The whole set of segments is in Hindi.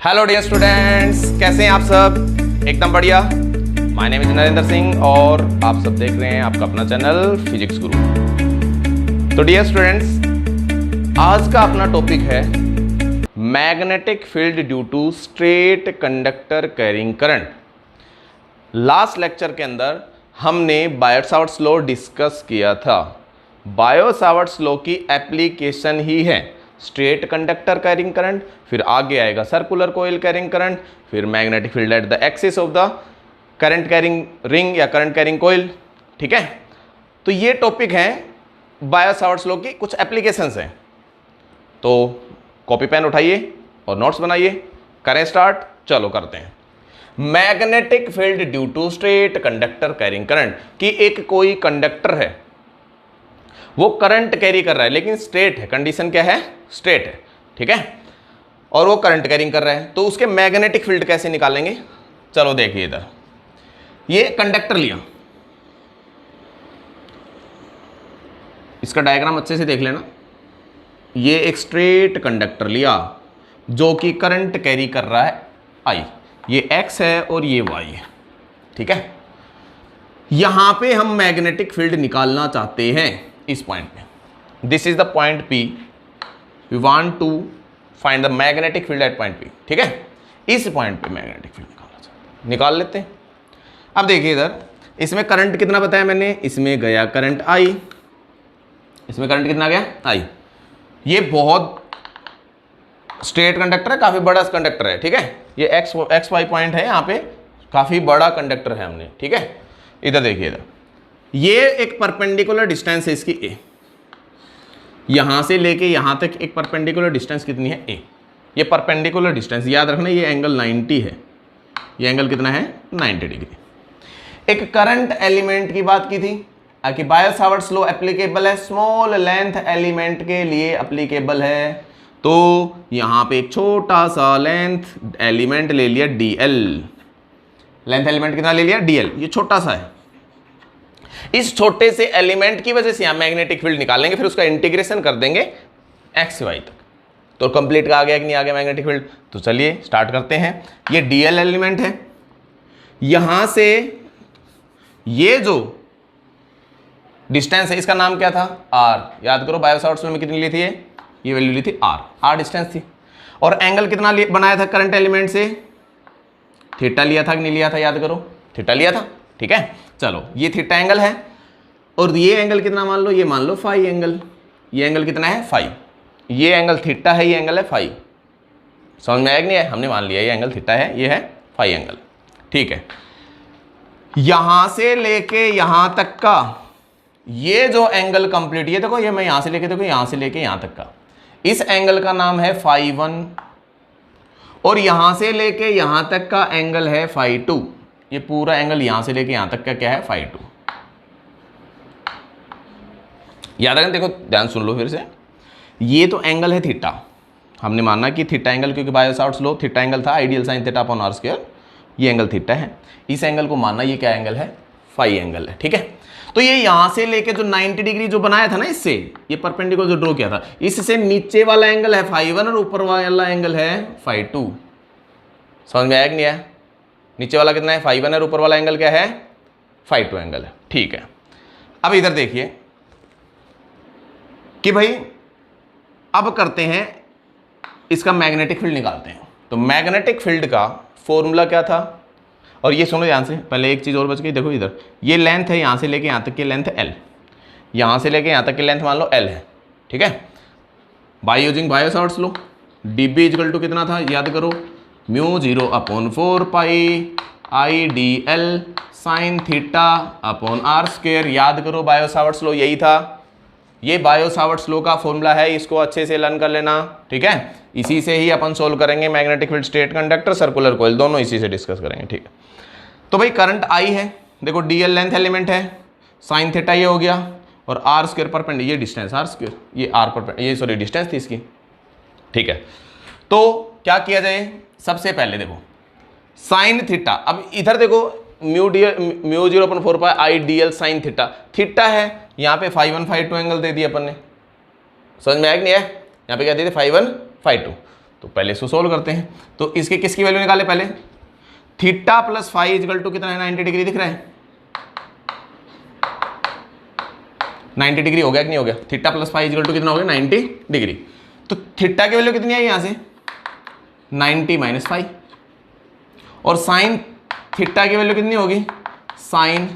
हेलो डियर स्टूडेंट्स, कैसे हैं आप सब? एकदम बढ़िया। My name is Narendra Singh और आप सब देख रहे हैं आपका अपना चैनल फिजिक्स गुरु। तो डियर स्टूडेंट्स, आज का अपना टॉपिक है magnetic field due to straight conductor carrying current. Last lecture के अंदर हमने बायो-सावर्ट्स लॉ डिस्कस किया था। बायो-सावर्ट्स लॉ की एप्लीकेशन ही है स्ट्रेट कंडक्टर कैरिंग करंट, फिर आगे आएगा सर्कुलर कोइल कैरिंग करंट, फिर magnetic field at the axis of the current carrying ring या करंट कैरिंग कोइल। ठीक है, तो ये टॉपिक है बायो-सावर्ट्स लॉ की कुछ एप्लीकेशंस हैं। तो कॉपी पेन उठाइए और नोट्स बनाइए, करें स्टार्ट। चलो करते हैं। Magnetic field due to straight conductor carrying current कि एक कोई कंडक्टर है, वो करंट कैरी कर रहा है लेकिन स्ट्रेट है। कंडीशन क्या है? स्ट्रेट है। ठीक है, और वो करंट कैरिंग कर रहा है, तो उसके मैग्नेटिक फील्ड कैसे निकालेंगे? चलो देखिए, इधर ये कंडक्टर लिया, इसका डायग्राम अच्छे से देख लेना। ये एक स्ट्रेट कंडक्टर लिया जो कि करंट कैरी कर रहा है I, ये X है और ये Y है। ठीक है, यहां पे हम मैग्नेटिक फील्ड निकालना चाहते हैं इस पॉइंट पे। This is the point P, we want to find the magnetic field at point P। ठीक है, इस पॉइंट पे मैग्नेटिक फील्ड निकालना चाहते हैं, निकाल लेते हैं। अब देखिए इधर, इसमें करंट कितना बताया मैंने? इसमें गया करंट I, इसमें करंट कितना गया? I। ये बहुत स्ट्रेट कंडक्टर है, काफी बड़ा कंडक्टर है। ठीक है, ये एक्स वाई पॉइंट है, यहाँ पे काफी बड़ा कंडक्टर है हमने। ठीक है, इधर देखिए, इधर ये एक परपेंडिकुलर डिस्टेंस है इसकी A, यहां से लेके यहां तक एक परपेंडिकुलर डिस्टेंस कितनी है? A। ये परपेंडिकुलर डिस्टेंस याद रखना, ये एंगल 90 है। ये एंगल कितना है? 90 डिग्री। एक करंट एलिमेंट की बात की थी कि बायो-सावर्ट्स लॉ एप्लीकेबल है, स्मॉल लेंथ एलिमेंट के लिए एप्लीकेबल है। तो यहां पे एक छोटा सा लेंथ एलिमेंट ले लिया DL। लेंथ एलिमेंट कितना ले लिया? DL। ये छोटा सा है। इस छोटे से एलिमेंट की वजह से यहां मैग्नेटिक फील्ड निकालेंगे, फिर उसका इंटीग्रेशन कर देंगे एक्स वाई तक। तो कंप्लीट का आ गया कि नहीं आ गया मैग्नेटिक फील्ड? तो चलिए स्टार्ट करते हैं। ये DL एलिमेंट है, यहां से ये जो डिस्टेंस है इसका नाम क्या था? R। याद करो, बायो-सावर्ट्स लॉ में कितनी ली थी? ये वैल्यू ली थी R डिस्टेंस थी। और एंगल कितना बनाया था करंट एलिमेंट से? थीटा लिया था कि नहीं लिया था? याद करो, थीटा लिया था। ठीक है, चलो ये थीटा एंगल है और ये एंगल कितना मान लो? ये मान लो फाई एंगल। ये एंगल कितना है? फाई। ये एंगल थीटा है, ये एंगल है फाई। समझ में आया कि नहीं है? हमने मान लिया ये एंगल थीटा है, ये है फाई एंगल। ठीक है, यहां से लेके यहां तक का ये जो एंगल कंप्लीट, ये देखो, ये मैं यहां से लेके, देखो यहां से लेके यहां तक का, इस एंगल का नाम है फाई 1 और यहां से लेके यहां तक का एंगल है फाई 2। ये पूरा एंगल यहां से लेके यहां तक का क्या है? फाई 2। याद रखें, देखो ध्यान सुन लो फिर से। ये तो एंगल है थीटा, हमने माना कि थीटा एंगल, क्योंकि बायो-सावर्ट्स लॉ थीटा एंगल था, ideal sine theta upon r²। ये एंगल थीटा है, इस एंगल को मानना ये क्या एंगल है? फाई एंगल है। ठीक है, तो ये यहां से लेके जो 90 डिग्री जो बनाया था ना, इससे ये परपेंडिकुलर जो ड्रॉ किया था, इससे नीचे वाला एंगल है फाई 1 और ऊपर वाला एंगल है फाई 2। समझ में आया कि नहीं आया? नीचे वाला कितना है? फाई 1 और ऊपर वाला एंगल क्या है? फाई 2 एंगल है। ठीक है, अब इधर देखिए कि भाई अब करते हैं इसका मैग्नेटिक फील्ड निकालते हैं। तो मैग्नेटिक फील्ड का फॉर्मूला क्या था? और ये सुनो ध्यान से, पहले एक चीज और बच गई। देखो इधर ये लेंथ है, यहां से लेके यहां तक की लेंथ है L, यहां से लेके यहां तक की लेंथ मान लो L है। ठीक है, by using Biot Savart's law dB equal to कितना था? याद करो, μ0/4 pi IDL sine theta upon r²। याद करो, बायो-सावर्ट्स लॉ यही था। ये बायो-सावर्ट्स लॉ का फॉर्मूला है, इसको अच्छे से लर्न कर लेना। ठीक है, इसी से ही अपन सोल्व करेंगे magnetic field, straight conductor, circular coil, दोनों इसी से डिस्कस करेंगे। ठीक है, तो भाई करंट I है, देखो DL लेंथ एलिमेंट है, साइन थीटा ये हो गया और r² परपेंडिकुलर, ये डिस्टेंस r², ये r पर, ये सॉरी डिस्टेंस थी इसकी। ठीक है, तो क्या किया जाए? सबसे पहले देखो साइन थीटा, अब इधर देखो μ0/4 pi IDL sine theta, theta है, यहाँ पे फाई 1 फाई 2 एंगल दे दिया अपन ने। समझ में आया कि नहीं है? यहाँ पे क्या दे दिया? Phi 1 phi 2। तो पहले इसको सोल्व करते हैं। तो इसके किसकी वैल्यू निकाले पहले, theta plus phi equal to कितना है 90 डिग्री दिख रहा है, 90 डिग्री हो गया कि नहीं हो गया, theta plus phi equal to कितना हो गया 90 डिग्री। तो थीटा की वैल्यू कितनी आई यहाँ से 90 माइनस फाई, और साइन थीटा की वैल्यू कितनी होगी, साइन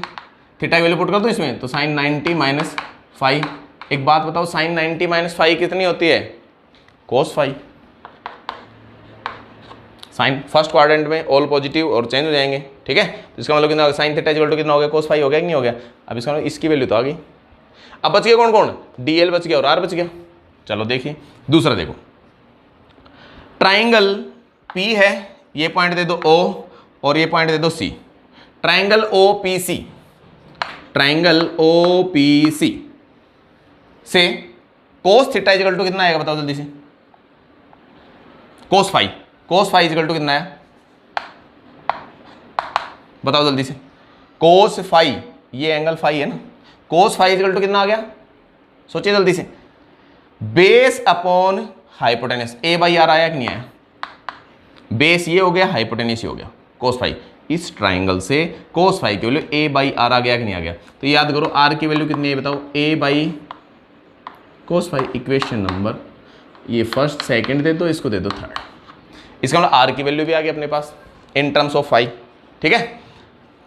थीटा की वैल्यू पुट कर दो इसमें, तो साइन 90 माइनस फाई। एक बात बताओ, साइन 90 माइनस फाई कितनी होती है, cos phi. Sine first quadrant में ऑल पॉजिटिव और चेंज हो जाएंगे, ठीक है। तो इसका मतलब कितना होगा, साइन थीटा इक्वल टू कितना हो गया, कोस फाई हो गया कि नहीं हो गया। अब इसका मतलब इसकी वैल्यू तो आ गई। अब बच गया कौन कौन, डीएल बच गया और आर बच गया। चलो देखिए दूसरा देखो, ट्राइंगल पी है, ये पॉइंट दे दो ओ और ये पॉइंट दे दो C. Triangle O P C, triangle O P C से कोस थीटा इक्वल टू कितना आएगा बताओ जल्दी से, cos phi, cos phi equal to कितना है बताओ जल्दी से, कोस फाई, ये एंगल फाई है ना, कोस फाई इक्वल टू कितना आ गया, सोचिए जल्दी से, base upon hypotenuse, A by R आया कि नहीं आया, बेस ये हो गया, हाइपोटेनस ये हो गया, कोस फाई। इस ट्राइंगल से कोस फाई की वैल्यू ए बाई आर आ गया कि नहीं आ गया। तो याद करो आर की वैल्यू कितनी है बताओ, a by cos phi. Equation number ये फर्स्ट सेकंड दे दो, इसको दे दो थर्ड। इसका मतलब आर की वैल्यू भी आ गई अपने पास इन टर्म्स ऑफ फाई, ठीक है।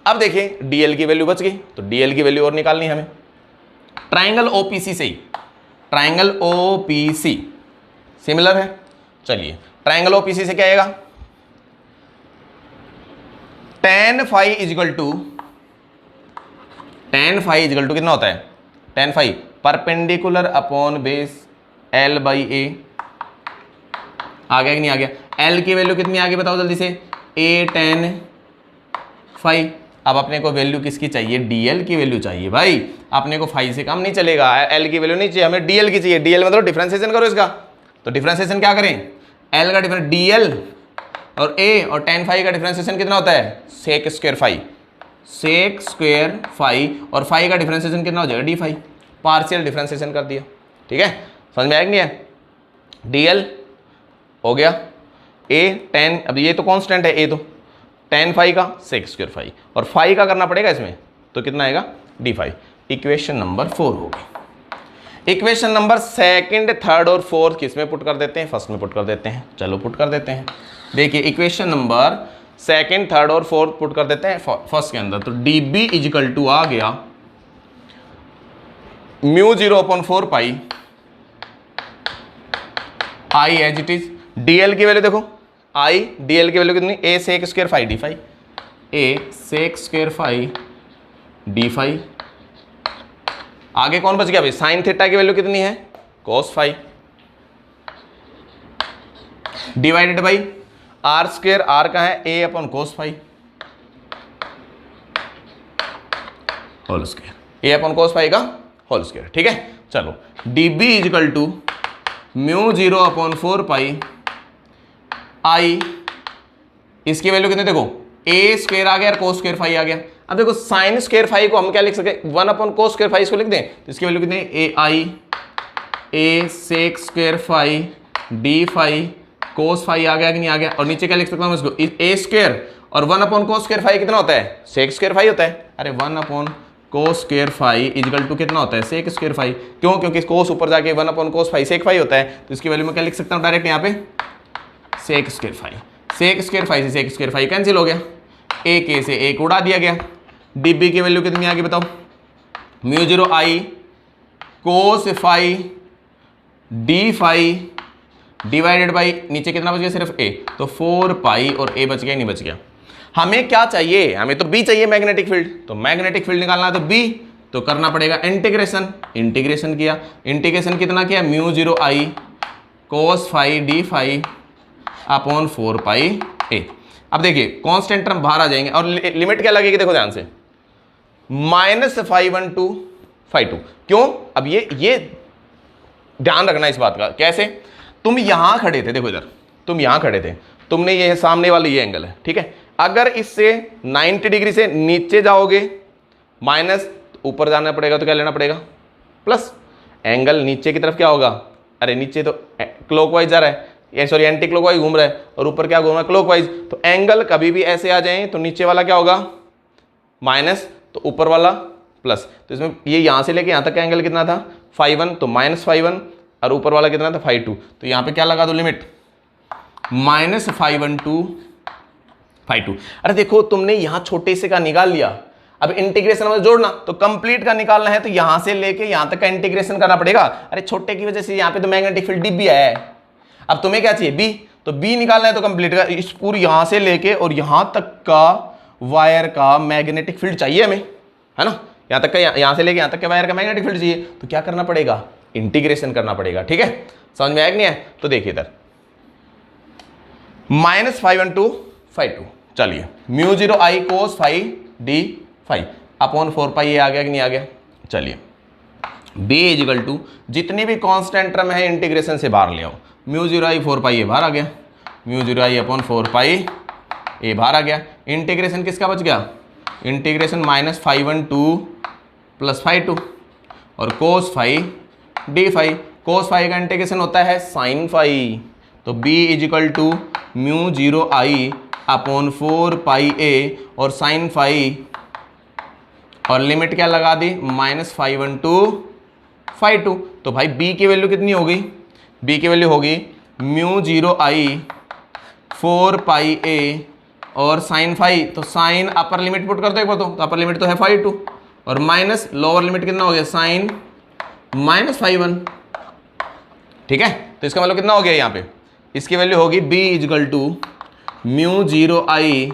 अब देखिए डीएल की वैल्यू बच गई, तो डीएल की वैल्यू और निकालनी है हमें। ट्राइंगल ओपीसी से ही, ट्राइंगल ओपीसी सिमिलर है, चलिए ट्राइंगल ओपीसी से क्या आएगा, tan phi equal to, tan phi equal to कितना होता है, tan phi perpendicular upon base l by a. आ गया कि नहीं आ गया, l की वैल्यू कितनी आ गई बताओ जल्दी से, a tan फाई। अब अपने को वैल्यू किसकी चाहिए, dl की वैल्यू चाहिए भाई, अपने को फाई से कम नहीं चलेगा, l की वैल्यू नहीं चाहिए हमें, dl की चाहिए। dl मतलब डिफरेंशिएशन करो इसका, तो डिफरेंशिएशन क्या करें, l का डिफरेंस dl और a और tan फाई का डिफरेंशिएशन कितना होता है, sec square phi, sec square phi, और फाई का डिफरेंशिएशन कितना हो जाएगा डी फाई, पार्शियल डिफरेंशिएशन कर दिया, ठीक है। समझ में आया कि नहीं है, dl हो गया a tan, अब ये तो कांस्टेंट है a, तो tan फाई का सेक स्क्वायर फाई, और फाई का करना पड़ेगा इसमें, तो कितना आएगा डी फाई। इक्वेशन नंबर 4 हो गई। इक्वेशन नंबर सेकंड, थर्ड और फोर्थ किस में पुट कर देते हैं, फर्स्ट में पुट कर देते हैं। चलो पुट कर देते हैं, देखिए इक्वेशन नंबर सेकंड, थर्ड और फोर्थ पुट कर देते हैं फर्स्ट के अंदर। तो डी बी इजिकल टू आ गया mu 0/4 pi I as it is. Dl की वैल्यू देखो, आई डीएल की वैल्यू कितनी, a sec square phi D phi, a sec square phi D phi. आगे कौन बच गया भाई, साइन थीटा की वैल्यू कितनी है, cos phi, divided by r square, r का है a upon cos phi whole square, a upon cos phi का होल स्क्वायर, ठीक है। चलो d B equal to mu 0/4 pi I, इसकी वैल्यू कितनी देखो, ए स्क्वायर आ गया और कोस स्क्वायर फाई आ गया। अब देखो साइन स्क्वायर फाई को हम क्या लिख सकते हैं, 1/कोस स्क्वायर फाई, इसको लिख दें, तो इसकी वैल्यू कितनी है, a I a sec square phi D phi cos phi आ गया कि नहीं आ गया। और नीचे क्या लिख सकता हूँ इसको, ए स्क्वायर और 1/कोस स्क्वायर फाई कितना होता है, सेक स्क्वायर फाई होता है। अरे 1/कोस स्क्वायर फाई इजिकल टू कितना होता है, सेक स्क्वायर फाई। क्यों, क्योंकि कोस ऊपर जाके 1/कोस फाई सेक फाई होता है, तो इसकी वैल्यू में क्या लिख सकता हूँ डायरेक्ट यहाँ पे, sec square phi. Sec square phi से सेक स्क्वायर फाई कैंसिल हो गया, ए के से एक उड़ा दिया गया। डी बी की वैल्यू कितनी आ गई बताओ, mu 0 I cos phi D phi divided by नीचे कितना बच गया, सिर्फ ए, तो 4 पाई और ए बच गया नहीं बच गया। हमें क्या चाहिए, हमें तो बी चाहिए मैग्नेटिक फील्ड, तो मैग्नेटिक फील्ड निकालना है तो बी, तो करना पड़ेगा इंटीग्रेशन। इंटीग्रेशन किया, इंटीग्रेशन कितना किया, mu 0 I cos phi D phi upon 4 pi a. अब देखिए कांस्टेंट टर्म बाहर आ जाएंगे और लिमिट क्या लगेगी, देखो ध्यान से, -φ1 φ2। क्यों, अब ये ध्यान रखना इस बात का, कैसे, तुम यहां खड़े थे, देखो इधर तुम यहां खड़े थे, तुमने ये सामने वाला ये एंगल है, ठीक है। अगर इससे 90 डिग्री से नीचे जाओगे माइनस, ऊपर जाना पड़ेगा तो क्या लेना पड़ेगा प्लस। एंगल नीचे की तरफ क्या होगा, अरे नीचे तो क्लॉकवाइज जा रहा है, ये सॉरी एंटी क्लॉकवाइज घूम रहा है और ऊपर क्या घूम रहा है क्लॉकवाइज। तो एंगल कभी भी ऐसे आ जाए तो नीचे वाला क्या होगा माइनस, तो ऊपर वाला प्लस। तो इसमें ये यहाँ से लेके यहाँ तक का एंगल कितना था φ1, तो -φ1 और ऊपर वाला कितना था φ2। तो यहाँ पे क्या लगा दो लिमिट -φ1 to φ2। अरे देखो तुमने यहाँ छोटे से का निकाल लिया, अब इंटीग्रेशन में जोड़ना तो कंप्लीट का निकालना है तो यहां से लेके यहां तक का इंटीग्रेशन करना पड़ेगा। अरे छोटे की वजह से यहां पे तो मैग्नेटिक फील्ड डी आया है। अब तुम्हें क्या चाहिए बी, तो बी निकालना है तो कंप्लीट का इस पूरी यहां से लेके और यहां तक का वायर का मैग्नेटिक फील्ड चाहिए हमें, है ना। यहां तक का यहां से लेके यहां तक के वायर का मैग्नेटिक फील्ड चाहिए, तो क्या करना पड़ेगा इंटीग्रेशन करना पड़ेगा। ठीक है, समझ में आया कि नहीं है। तो देखिए इधर -φ1 to φ2, चलिए μ0 I cos φ d five upon 4 ये आ गया कि नहीं आ गया। चलिए b इजिकल टू जितनी भी कांस्टेंट टर्म है इंटीग्रेशन से बाहर ले आओ। μ0 I 4 ये बाहर आ गया, μ0 I अपॉन 4 ये बाहर आ गया। इंटीग्रेशन किसका बच गया, इंटीग्रेशन -φ1 to +φ2 और cos φ d फाई। cos φ का इंटीग्रेशन होता है sin φ। तो b equal to μ0 I upon 4 और sin φ और लिमिट क्या लगा दी -φ1 to φ2। तो भाई b की वैल्यू कितनी होगी, b की वैल्यू होगी μ0 I 4 और sin φ। तो साइन अपर लिमिट पुट कर दो एक बार, तो अपर लिमिट तो है φ2 और माइनस लोअर लिमिट कितना हो गया साइन -φ1। ठीक है, तो इसका मतलब कितना हो गया यहाँ पे, इसकी वैल्यू होगी b इजकल टू μ0 I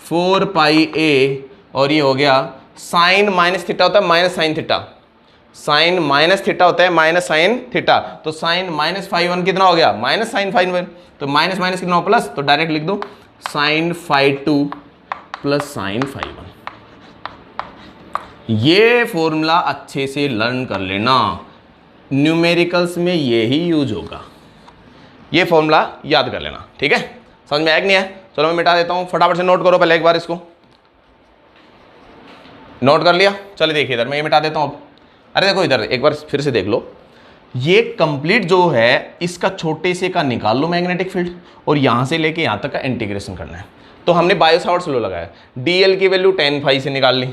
4 और ये हो गया साइन माइनस थीटा होता है minus sine theta, sine minus theta होता है माइनस साइन थीटा। तो साइन -φ1 कितना हो गया माइनस साइन φ1, तो माइनस माइनस कितना हो प्लस, तो डायरेक्ट लिख दो साइन φ2 प्लस साइन φ1। ये फॉर्मूला अच्छे से लर्न कर लेना, न्यूमेरिकल्स में ये ही यूज होगा, ये फॉर्मूला याद कर लेना। ठीक है, समझ में आया कि नहीं है। चलो मैं मिटा देता हूं, फटाफट से नोट करो पहले एक बार, इसको नोट कर लिया। चलिए देखिए इधर मैं ये मिटा देता हूं अब। अरे देखो इधर एक बार फिर से देख लो, ये कंप्लीट जो है इसका छोटे से का निकाल लो मैग्नेटिक फील्ड और यहां से लेके यहां तक का इंटीग्रेशन करना है। तो हमने बायो-सावर्ट्स लॉ लगाया, डीएल की वैल्यू tan φ से निकाल ली,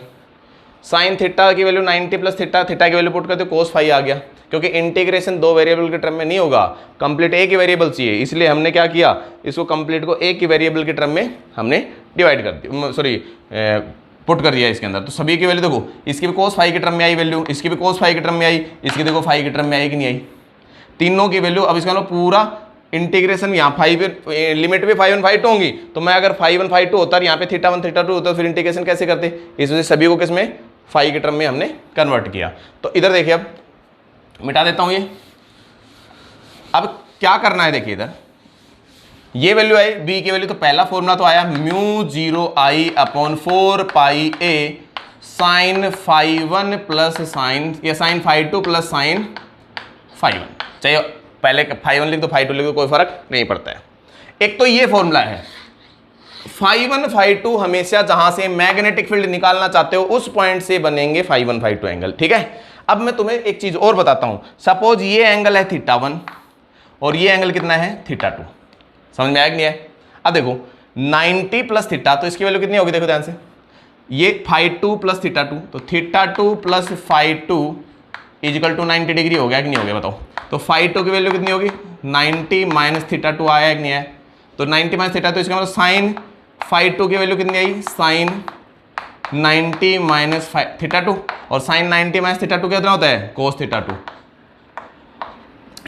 साइन थीटा की वैल्यू 90 प्लस थीटा, थीटा की वैल्यू पुट करते कोस φ आ गया। क्योंकि इंटीग्रेशन दो वेरिएबल के टर्म में नहीं होगा, कंप्लीट एक ही वेरिएबल चाहिए, इसलिए हमने क्या किया इसको कंप्लीट को एक ही वेरिएबल के टर्म में हमने डिवाइड कर दिया, सॉरी पुट कर दिया इसके अंदर। तो सभी की वैल्यू देखो, इसकी भी कोस φ की टर्म में आई वैल्यू, इसकी भी कोस φ की टर्म में आई, इसकी देखो φ की टर्म में आई कि नहीं आई, तीनों की वैल्यू। अब इसका मतलब पूरा इंटीग्रेशन यहाँ फाइव लिमिट भी φ1 φ2 होंगी, तो मैं अगर φ1 φ2 होता है यहाँ पे θ1 θ2 होता है, फिर इंटीग्रेशन कैसे करते, इस वजह से सभी को किसमें φ की टर्म में हमने कन्वर्ट किया। तो इधर देखिए अब मिटा देता हूं ये। अब क्या करना है देखिए इधर ये वैल्यू आई b की वैल्यू, तो पहला फॉर्मूला तो आया μ0 I upon 4 sine φ1 plus sine या साइन φ2 प्लस साइन φ1, चाहे पहले φ1 लिख दो φ2 लिख दो, कोई फर्क नहीं पड़ता है। एक तो ये फॉर्मूला है, φ1 φ2 हमेशा जहां से मैग्नेटिक फील्ड निकालना चाहते हो उस पॉइंट से बनेंगे φ1 φ2 एंगल। ठीक है, अब मैं तुम्हें एक चीज और बताता हूं, सपोज ये एंगल है θ1 और ये एंगल कितना है θ2, समझ में आया कि नहीं है। अब देखो 90 प्लस थीटा, तो इसकी वैल्यू कितनी होगी देखो ध्यान से, ये φ2 प्लस θ2, तो θ2 प्लस φ2 इजिकल टू 90 डिग्री हो गया कि नहीं हो गया बताओ। तो φ2 की वैल्यू कितनी होगी 90 माइनस θ2 आया कि नहीं आया, तो 90 माइनस थीटा, तो इसका मतलब साइन φ2 की वैल्यू कितनी आई साइन 90 माइनस θ2, और साइन 90 माइनस θ2 कितना होता है कोस θ2।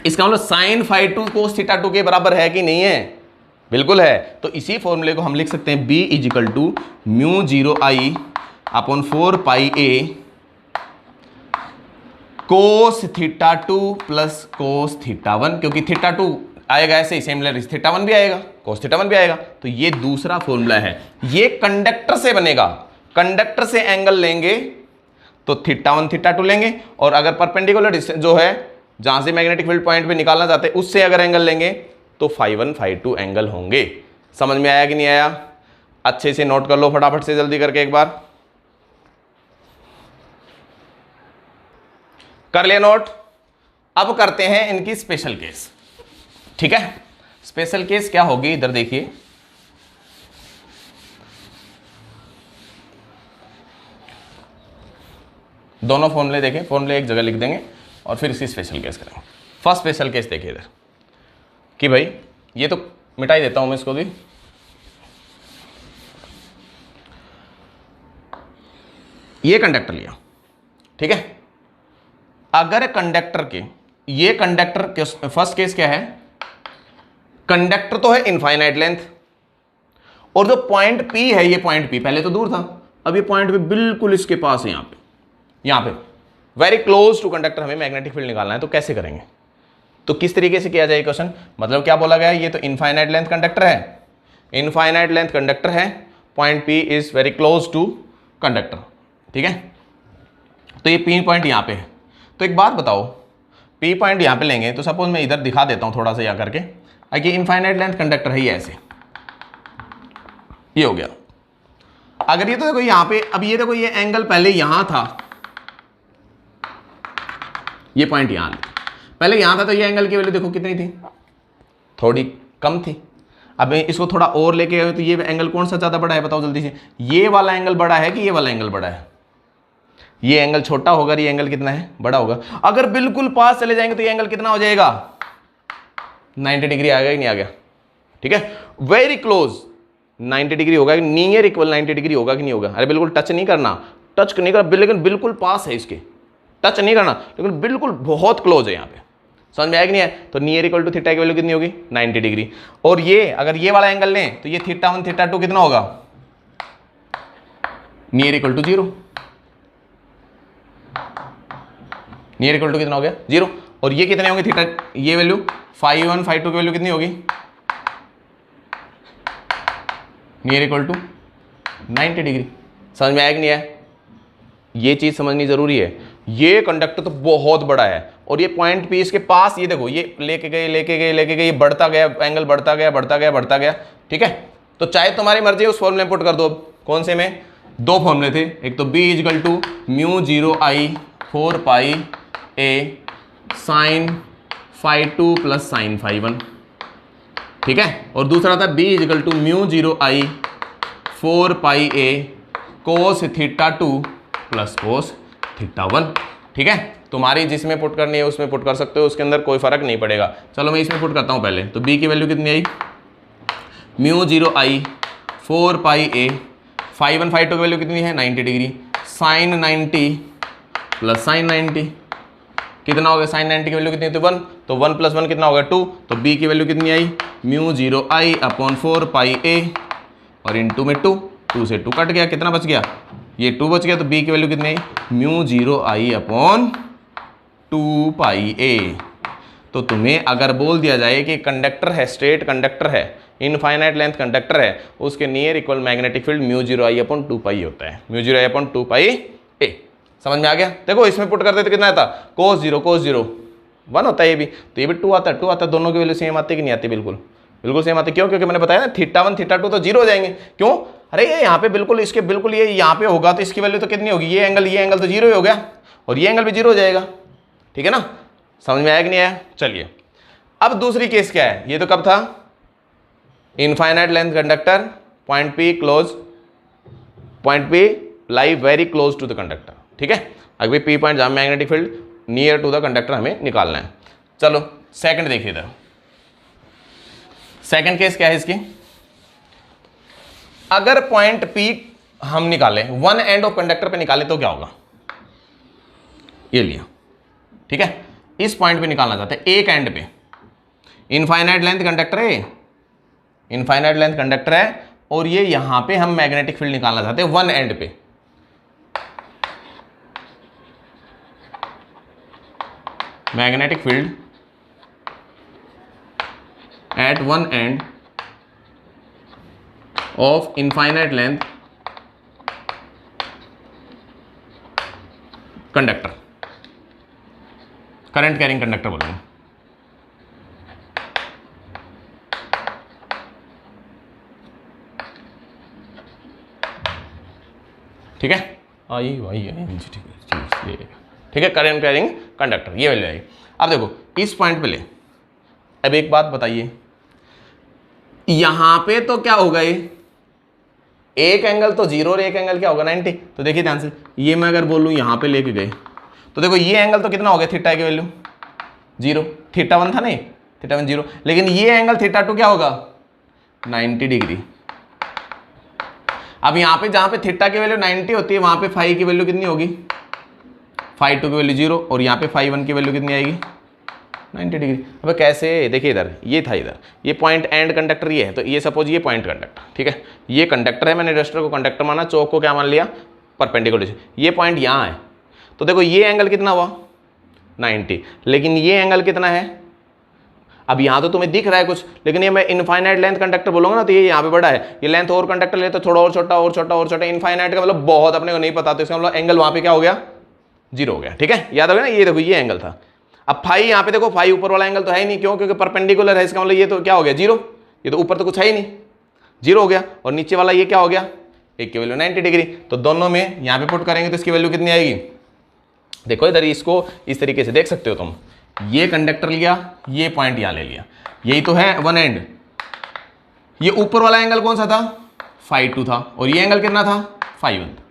इसका मतलब साइन φ2 कोस θ2 के बराबर है कि नहीं है, बिल्कुल है। तो इसी फॉर्मूले को हम लिख सकते हैं b equal to μ0 I upon 4 cos θ2 plus cos θ1, क्योंकि θ2 आएगा ऐसे ही सिमिलर θ1 भी आएगा, कोस θ1 भी आएगा। तो ये दूसरा फॉर्मूला है, ये कंडक्टर से बनेगा, कंडक्टर से एंगल लेंगे तो θ1 θ2 लेंगे, और अगर परपेंडिकुलर जो है जहां से मैग्नेटिक फील्ड पॉइंट पे निकालना चाहते हैं उससे अगर एंगल लेंगे तो φ1 φ2 एंगल होंगे। समझ में आया कि नहीं आया, अच्छे से नोट कर लो फटाफट से जल्दी करके एक बार, कर लिया नोट। अब करते हैं इनकी स्पेशल केस। ठीक है, स्पेशल केस क्या होगी, इधर देखिए, दोनों फॉर्मूले देखें, फॉर्मूले एक जगह लिख देंगे और फिर इसी स्पेशल केस करेंगे। फर्स्ट स्पेशल केस देखिए इधर कि भाई ये तो मिटा ही देता हूं मैं इसको भी, ये कंडक्टर लिया, ठीक है। अगर कंडक्टर के, ये कंडक्टर के फर्स्ट केस क्या है, कंडक्टर तो है इनफाइनाइट लेंथ, और जो पॉइंट P है, ये पॉइंट P पहले तो दूर था, अब ये पॉइंट P बिल्कुल इसके पास है, यहां पे वेरी क्लोज टू कंडक्टर हमें मैग्नेटिक फील्ड निकालना है। तो कैसे करेंगे, तो किस तरीके से किया जाए क्वेश्चन, मतलब क्या बोला गया है, ये तो इनफाइनाइट लेंथ कंडक्टर है, इनफाइनाइट लेंथ कंडक्टर है, point P is very close to conductor, ठीक है। तो ये P पॉइंट यहां पे है। तो एक बात बताओ, P पॉइंट यहां पे लेंगे तो सपोज मैं इधर दिखा देता हूं थोड़ा सा यहां करके, कि इनफाइनाइट लेंथ कंडक्टर है ये ऐसे, ये हो गया। अगर ये तो देखो यहां पे, अब ये देखो ये एंगल पहले यहां था, ये पॉइंट यहां, पहले यहां था, तो ये एंगल की वैल्यू देखो कितनी थी, थोड़ी कम थी। अब इसको थोड़ा और लेके गए तो ये एंगल कौन सा ज्यादा बड़ा है, बताओ जल्दी से, ये वाला एंगल बड़ा है कि ये वाला एंगल बड़ा है, ये एंगल छोटा होगा, ये एंगल कितना है, बड़ा होगा। अगर बिल्कुल पास चले जाएंगे तो ये एंगल कितना हो जाएगा, 90 डिग्री आ गया कि नहीं आ गया, ठीक है। वेरी क्लोज 90 डिग्री होगा, नियर इक्वल 90 डिग्री होगा कि नहीं होगा। अरे बिल्कुल टच नहीं करना, टच नहीं करना, लेकिन बिल्कुल पास है इसके, टच नहीं करना, लेकिन बिल्कुल बहुत क्लोज है यहाँ पे, समझ में आया कि नहीं है। तो नियर इक्वल टू थीटा की वैल्यू कितनी होगी, 90 डिग्री। और ये अगर ये वाला एंगल लें तो ये θ1 θ2 कितना होगा, near equal to 0, near equal to कितना हो गया 0। और ये कितने होंगे थीटा, ये वैल्यू φ1 φ2 की वैल्यू कितनी होगी, नियर इक्वल टू 90 डिग्री। समझ में आया कि नहीं आया, ये चीज समझनी जरूरी है। ये कंडक्टर तो बहुत बड़ा है और ये पॉइंट P इसके पास, ये देखो ये लेके गए, ये बढ़ता गया, एंगल बढ़ता गया, ठीक है। तो चाहे तुम्हारी मर्जी है, उस फॉर्मूले में पुट कर दो। कौन से में, दो फॉर्मूले थे, एक तो B equal to μ0I 4π a sin φ2 plus sin φ1, ठीक है। और दूसरा था B equal to μ0I 4π a cos θ2 plus cos θ1, ठीक है। तुम्हारी जिसमें पुट करनी है उसमें पुट कर सकते हो, उसके अंदर कोई फर्क नहीं पड़ेगा। चलो मैं इसमें पुट करता हूं पहले। तो B की वैल्यू कितनी आई, μ0I 4π a, φ1 φ2 की वैल्यू कितनी है 90 डिग्री, sin 90 प्लस sin 90 कितना हो गया, sin 90 की वैल्यू कितनी थी 1, तो 1 प्लस 1 कितना होगा 2। तो B की वैल्यू कितनी आई, μ0I अपॉन 4π a, और इनटू में 2 से 2 कट गया, कितना बच गया, ये 2 बच गया। तो B की वैल्यू कितनी आई, μ0I अपॉन 2π a। तो तुम्हें अगर बोल दिया जाए कि कंडक्टर है, स्ट्रेट कंडक्टर है, इनफाइनाइट लेंथ कंडक्टर है, उसके near equal magnetic field μ0I upon 2π होता है, μ0I अपॉन 2π a। समझ में आ गया। देखो इसमें पुट करते तो कितना आता, cos 0 1 होता है, ये भी तो ये भी 2 आता है, दोनों की वैल्यू सेम आती कि नहीं आती, बिल्कुल सेम आती। क्यों, क्योंकि मैंने बताया ना θ1 θ2 तो 0 हो जाएंगे। क्यों, अरे ये यहाँ पे बिल्कुल इसके बिल्कुल ये यहाँ पे होगा तो इसकी वैल्यू तो कितनी होगी, ये एंगल तो 0 ही हो गया, और ये एंगल भी 0 हो जाएगा, ठीक है ना। समझ में आया कि नहीं आया। चलिए अब दूसरी केस क्या है, ये तो कब था, infinite length conductor, point P lie very close to the conductor, ठीक है। अगर P पॉइंट जहां magnetic field near to the conductor हमें निकालना है। चलो सेकंड देखिए इधर, सेकंड केस क्या है इसकी, अगर पॉइंट P हम निकालें, वन एंड ऑफ कंडक्टर पे निकालें तो क्या होगा, ये लिया, ठीक है। इस पॉइंट पे निकालना चाहते हैं, एक एंड पे, इनफाइनाइट लेंथ कंडक्टर है, इनफाइनाइट लेंथ कंडक्टर है, और ये यहां पे हम मैग्नेटिक फील्ड निकालना चाहते हैं वन एंड पे। Magnetic field eight one end of infinite length conductor, current carrying conductor बोलेंगे, ठीक है। ठीक है, करंट कैरिंग कंडक्टर, ये वैल्यू आएगी। अब देखो इस पॉइंट पे ले, अब एक बात बताइए, यहां पे तो क्या होगा, ये एक एंगल तो 0 और एक एंगल क्या होगा 90। तो देखिए ध्यान से, ये मैं अगर बोलूं यहां पे लेके गए तो देखो ये एंगल तो कितना हो गया, थीटा की वैल्यू 0, थीटा 1 था नहीं, थीटा 1 0, लेकिन ये एंगल थीटा 2 क्या होगा 90 डिग्री। अब यहां पे जहां पे थीटा की वैल्यू 90 होती है वहां पे फाई की वैल्यू कितनी होगी, फाई 2 की वैल्यू 0, और यहाँ पे फाई 1 की वैल्यू कितनी आएगी 90 डिग्री। अब कैसे, देखिए इधर ये था, इधर ये पॉइंट एंड कंडक्टर ये है, तो ये सपोज ये पॉइंट कंडक्टर, ठीक है, ये कंडक्टर है, मैंने रजिस्टर को कंडक्टर माना, चौक को क्या मान लिया परपेंडिकुलर, ये पॉइंट यहाँ है, तो देखो ये एंगल कितना हुआ 90, लेकिन ये एंगल कितना है, अब यहाँ तो तुम्हें दिख रहा है कुछ, लेकिन ये मैं इनफाइनाइट लेंथ कंडक्टर बोलूंगा ना तो ये यहाँ पे बड़ा है, ये लेंथ और कंडक्टर ले तो थोड़ा और छोटा और छोटा और छोटा, इनफाइनाइट का मतलब बहुत अपने को नहीं पता, तो इसका मतलब एंगल वहाँ पे क्या हो गया 0 हो गया, ठीक है, याद हो गया ना, ये देखो ये एंगल था। अब फाई यहाँ पे देखो, फाई ऊपर वाला एंगल तो है ही नहीं, क्यों, क्योंकि परपेंडिकुलर है, इसका मतलब ये तो क्या हो गया 0, ये तो ऊपर तो कुछ है ही नहीं, 0 हो गया, और नीचे वाला ये क्या हो गया, एक की वैल्यू 90 डिग्री, तो दोनों में यहाँ पे पुट करेंगे तो इसकी वैल्यू कितनी आएगी, देखो इधर इसको इस तरीके से देख सकते हो तुम, ये कंडक्टर लिया, ये पॉइंट यहाँ ले लिया, यही तो है वन एंड, ये ऊपर वाला एंगल कौन सा था फाई 2 था, और ये एंगल कितना था फाई 1 था,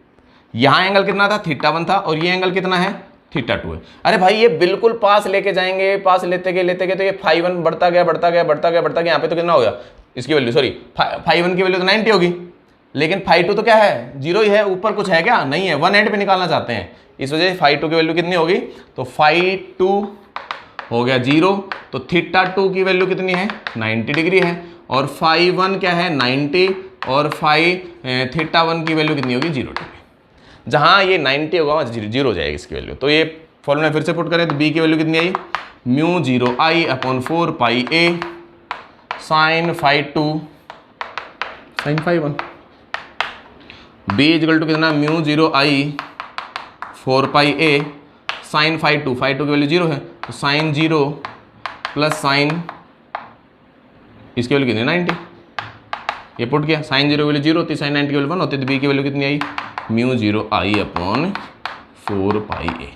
यहाँ एंगल कितना था थीटा 1 था, और ये एंगल कितना है थीटा 2 है। अरे भाई ये बिल्कुल पास लेके जाएंगे, पास लेते गए तो ये फाई 1 बढ़ता गया बढ़ता गया बढ़ता गया बढ़ता गया, यहाँ पे तो कितना हो गया इसकी वैल्यू, सॉरी फाई 1 की वैल्यू तो 90 होगी, लेकिन फाई 2 तो क्या है 0 ही है, ऊपर कुछ है क्या नहीं है, वन एंड पे निकालना चाहते हैं, इस वजह से फाई 2 की वैल्यू कितनी होगी, तो फाई 2 हो गया 0, तो थीटा 2 की वैल्यू कितनी है 90 डिग्री है, और फाई 1 क्या है 90, और फाई थीटा 1 की वैल्यू कितनी होगी 0 डिग्री, जहां ये 90 होगा वहाँ 0 हो जाएगी इसकी वैल्यू। तो ये फॉर्मूला फिर से पुट करें तो बी की वैल्यू कितनी I mu 0 I upon 4 pi a sine phi 2 sine phi 1, B is equal to कितना mu 0 I 4 pi a sine phi 2 की वैल्यू 0 है, तो साइन 0 प्लस साइन इसकी वैल्यू कितनी 90, ये पुट किया, साइन 0 की वैल्यू 0 होती है, साइन 90 की वैल्यू 1 होती है, तो बी की वैल्यू कितनी I mu 0 I upon 4 pi a,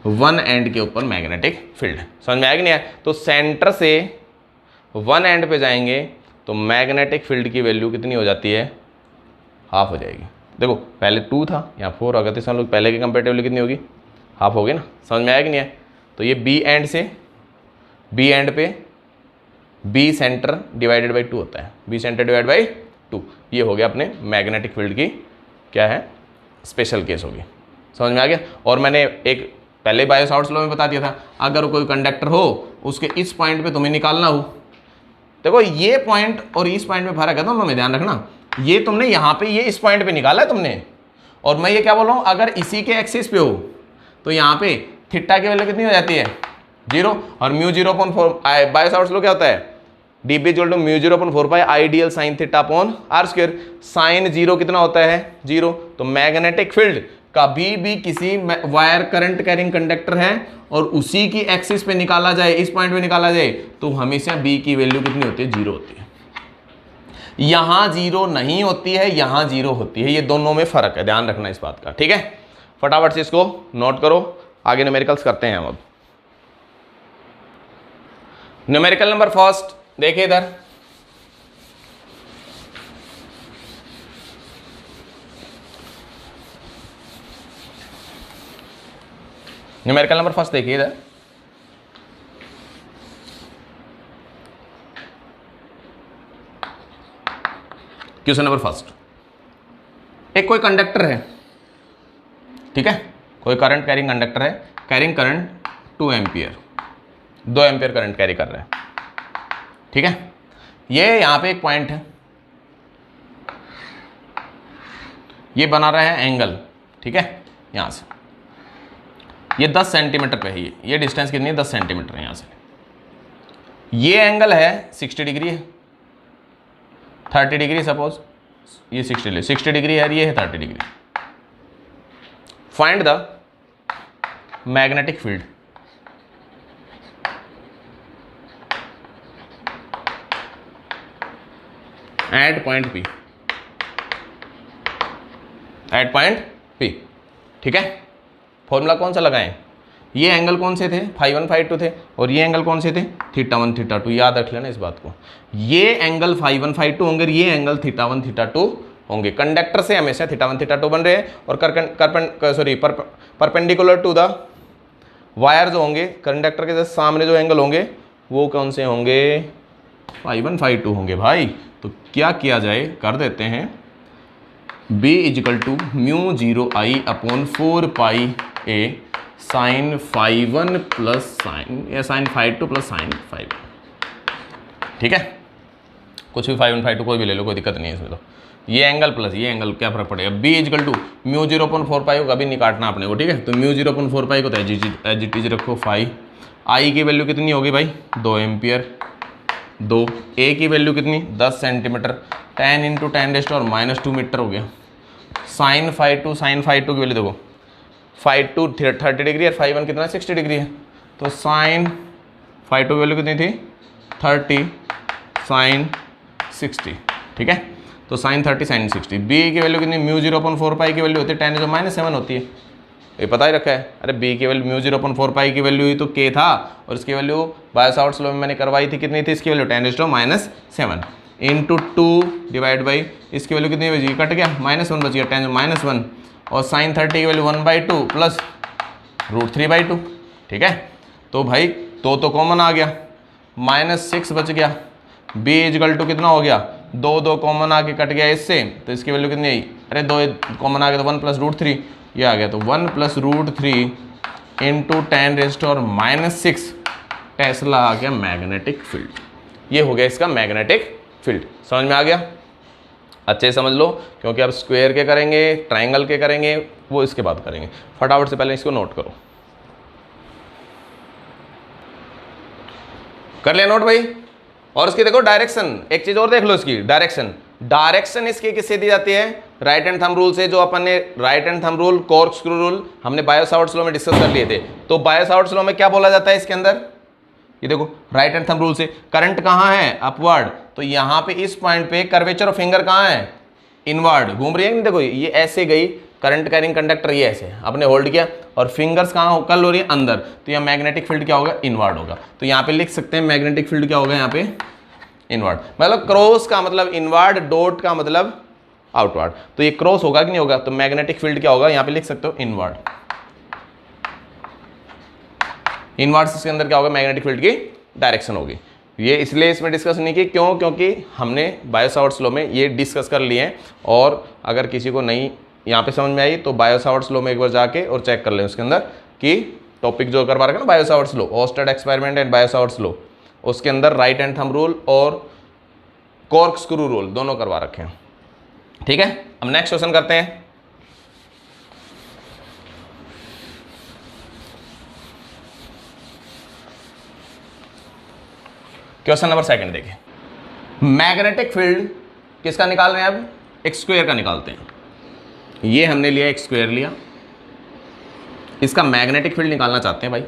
one and के ऊपर मैग्नेटिक फील्ड, समझ में आया कि नहीं आया। तो सेंटर से वन एंड पे जाएंगे तो मैग्नेटिक फील्ड की वैल्यू कितनी हो जाती है हाफ हो जाएगी, देखो पहले 2 था यहाँ 4 आ गया, तो इसमें लोग पहले के कंपेरेटिवली कितनी होगी हाफ होगी ना, समझ में आया कि नहीं आया। तो ये बी एंड से बी एंड पे बी सेंटर डिवाइडेड बाई 2 होता है, बी सेंटर डिवाइड बाई 2, ये हो गया अपने मैग्नेटिक फील्ड की क्या है स्पेशल केस होगी, समझ में आ गया। और मैंने एक पहले बायो सावर्ट्स लॉ में बता दिया था, अगर कोई कंडक्टर हो उसके इस पॉइंट पे तुम्हें निकालना हो, देखो ये पॉइंट और इस पॉइंट में फर्क है दोनों में, ध्यान रखना, ये तुमने यहाँ पे ये इस पॉइंट पे निकाला है तुमने, और मैं ये क्या बोल रहा हूँ अगर इसी के एक्सिस पे हो तो यहाँ पे थीटा की वैल्यू कितनी हो जाती है 0, और म्यू 0/4 बायो सावर्ट्स लॉ क्या होता है dB equal to mu 0/4 pi ideal sine theta upon R square, sine 0 कितना होता है 0, तो मैग्नेटिक फील्ड कभी भी किसी वायर करंट कैरिंग कंडक्टर है और उसी की एक्सिस पे निकाला जाए, इस पॉइंट पे निकाला जाए, तो हमेशा बी की वैल्यू कितनी होती है 0 होती है, यहां 0 नहीं होती है, यहां 0 होती है, ये दोनों में फर्क है, ध्यान रखना इस बात का, ठीक है। फटाफट से इसको नोट करो, आगे न्यूमेरिकल्स करते हैं हम। अब न्यूमेरिकल नंबर फर्स्ट देखिए इधर, न्यूमेरिकल नंबर फर्स्ट देखिए इधर, क्वेश्चन नंबर फर्स्ट, एक कोई कंडक्टर है, ठीक है, कोई करंट कैरिंग कंडक्टर है, carrying current 2 ampere, 2 ampere current carry कर रहा है, ठीक है। ये यहां पे एक पॉइंट है, ये बना रहा है एंगल, ठीक है, यहां से ये 10 सेंटीमीटर पे है, ये डिस्टेंस कितनी है 10 सेंटीमीटर है यहां से, ये एंगल है 60 डिग्री है, 30 डिग्री सपोज, ये 60 डिग्री है, ये है 30 degree. Find the magnetic field, at point P, at point P, ठीक है। फॉर्मूला कौन सा लगाएं, ये एंगल कौन से थे, φ1 φ2 थे, और ये एंगल कौन से थे, θ1 θ2। याद रख लेना इस बात को, ये एंगल φ1 φ2 होंगे, ये एंगल θ1 θ2 होंगे। कंडक्टर से हमेशा θ1 θ2 बन रहे हैं, और परपेंडिकुलर टू द वायर जो होंगे, कंडक्टर के जस्ट सामने जो एंगल होंगे वो कौन से होंगे, φ1 φ2 होंगे भाई। तो क्या किया जाए, कर देते हैं b = μ0I upon 4πa sine φ1 plus sine या साइन φ2 प्लस साइन φ1। ठीक है, कुछ भी φ1 φ2 कोई भी ले लो, कोई दिक्कत नहीं है इसमें। तो ये एंगल प्लस ये एंगल, क्या फर्क पड़ेगा। b = μ0/4π को कभी नहीं काटना अपने को, ठीक है। तो μ0/4π को तो एज इट इज रखो। I की वैल्यू कितनी होगी भाई, 2 एम्पियर। 2 a की वैल्यू कितनी, 10 सेंटीमीटर। 10 × 10⁻² मीटर हो गया। साइन φ2 की वैल्यू देखो, φ2 30 डिग्री और φ1 कितना 60 डिग्री है। तो साइन φ2 की वैल्यू कितनी थी, 30 साइन 60। ठीक है, तो साइन 30 साइन 60। b की वैल्यू कितनी, μ0/4π की वैल्यू होती है 10⁻⁻7 होती है, ये पता ही रखा है। अरे b की वैल्यू μ0/4π की वैल्यू ही तो k था, और इसकी वैल्यू बायो-सावर्ट्स लॉ में मैंने करवाई थी, कितनी थी इसकी वैल्यू, 10⁻⁷ इंटू 2 डिवाइड बाई इसकी वैल्यू कितनी बची, कट गया, -1 बच गया, 10⁻⁻1। और साइन 30 की वैल्यू 1/2 प्लस √3/2। ठीक है, तो भाई तो कॉमन आ गया, -6 बच गया। b = कितना हो गया, 2 कॉमन आके कट गया इससे, तो इसकी वैल्यू कितनी आई, अरे 2 कॉमन आ गया तो 1 + √3 ये आ गया। तो 1 + √3 इंटू 10⁻⁻6 टेस्ला आ गया मैग्नेटिक फील्ड। ये हो गया इसका मैग्नेटिक फील्ड। समझ में आ गया, अच्छे से समझ लो, क्योंकि अब स्क्वायर के करेंगे, ट्राइंगल के करेंगे, वो इसके बाद करेंगे। फटाफट से पहले इसको नोट करो, कर लिया नोट भाई। और इसकी देखो डायरेक्शन, एक चीज और देख लो, इसकी डायरेक्शन इसकी किससे दी जाती है, राइट हैंड थंब रूल से। जो अपन ने right hand thumb rule, corkscrew rule हमने बायो-सावर्ट्स लॉ में डिस्कस कर लिए थे। तो बायो-सावर्ट्स लॉ में क्या बोला जाता है इसके अंदर, ये देखो राइट हैंड थंब रूल से करंट कहाँ है, अपवर्ड। तो यहाँ पे इस पॉइंट पे कर्वेचर ऑफ फिंगर कहाँ है, इनवर्ड, घूम रही है नहीं, देखो ये ऐसे गई करंट कैरिंग कंडक्टर, ये ऐसे आपने होल्ड किया, और फिंगर्स कहाँ कल हो रही है, अंदर। तो यहाँ मैग्नेटिक फील्ड क्या होगा, इनवर्ड होगा। तो यहाँ पे लिख सकते हैं मैग्नेटिक फील्ड क्या होगा, यहाँ पे इनवर्ड। मतलब क्रॉस का मतलब इनवर्ड, डॉट का मतलब आउटवर्ड। तो ये क्रॉस होगा कि नहीं होगा, तो मैग्नेटिक फील्ड क्या होगा, यहाँ पे लिख सकते हो इनवर्ड। इनवर्ड इसके अंदर क्या होगा, मैग्नेटिक फील्ड की डायरेक्शन होगी। ये इसलिए इसमें डिस्कस नहीं की, क्यों, क्योंकि हमने बायो-सावर्ट्स लॉ में ये डिस्कस कर लिए हैं। और अगर किसी को नहीं यहाँ पे समझ में आई तो बायो-सावर्ट्स लॉ में एक बार जाके और चेक कर लें उसके अंदर कि टॉपिक जो करवा रखा है ना bio-Savart's law, ousted experiment and bio-Savart's law, उसके अंदर राइट हैंड थंब रूल और कॉर्कस्क्रू रूल दोनों करवा रखे हैं। ठीक है, अब नेक्स्ट क्वेश्चन करते हैं। क्वेश्चन नंबर 2 देखिए, मैग्नेटिक फील्ड किसका निकाल रहे हैं, अब एक स्क्वायर का निकालते हैं। ये हमने लिया, एक स्क्वायर लिया, इसका मैग्नेटिक फील्ड निकालना चाहते हैं भाई।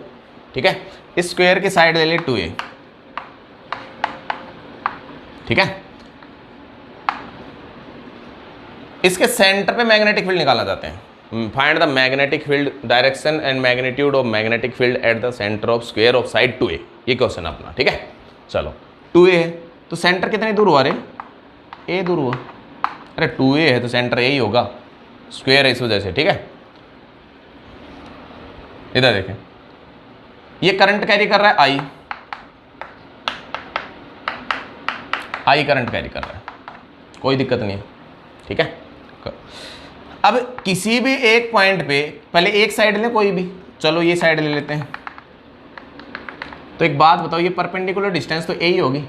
ठीक है, इस स्क्वायर की साइड ले ली 2a। ठीक है, इसके सेंटर पे मैग्नेटिक फील्ड निकालना चाहते हैं। Find the magnetic field direction and magnitude of magnetic field at the centre of square of side 2a। ये क्वेश्चन अपना, ठीक है। चलो 2a है तो सेंटर कितनी दूर हुआ, रे a दूर हुआ। अरे 2a है तो सेंटर यही होगा, स्क्वायर है इस वजह से। ठीक है, इधर देखें, ये करंट कैरी कर रहा है I करंट कैरी कर रहा है, कोई दिक्कत नहीं है। ठीक है, अब किसी भी एक पॉइंट पे पहले एक साइड ले, कोई भी, चलो ये साइड ले लेते हैं। तो एक बात बताओ, ये परपेंडिकुलर डिस्टेंस तो यही होगी,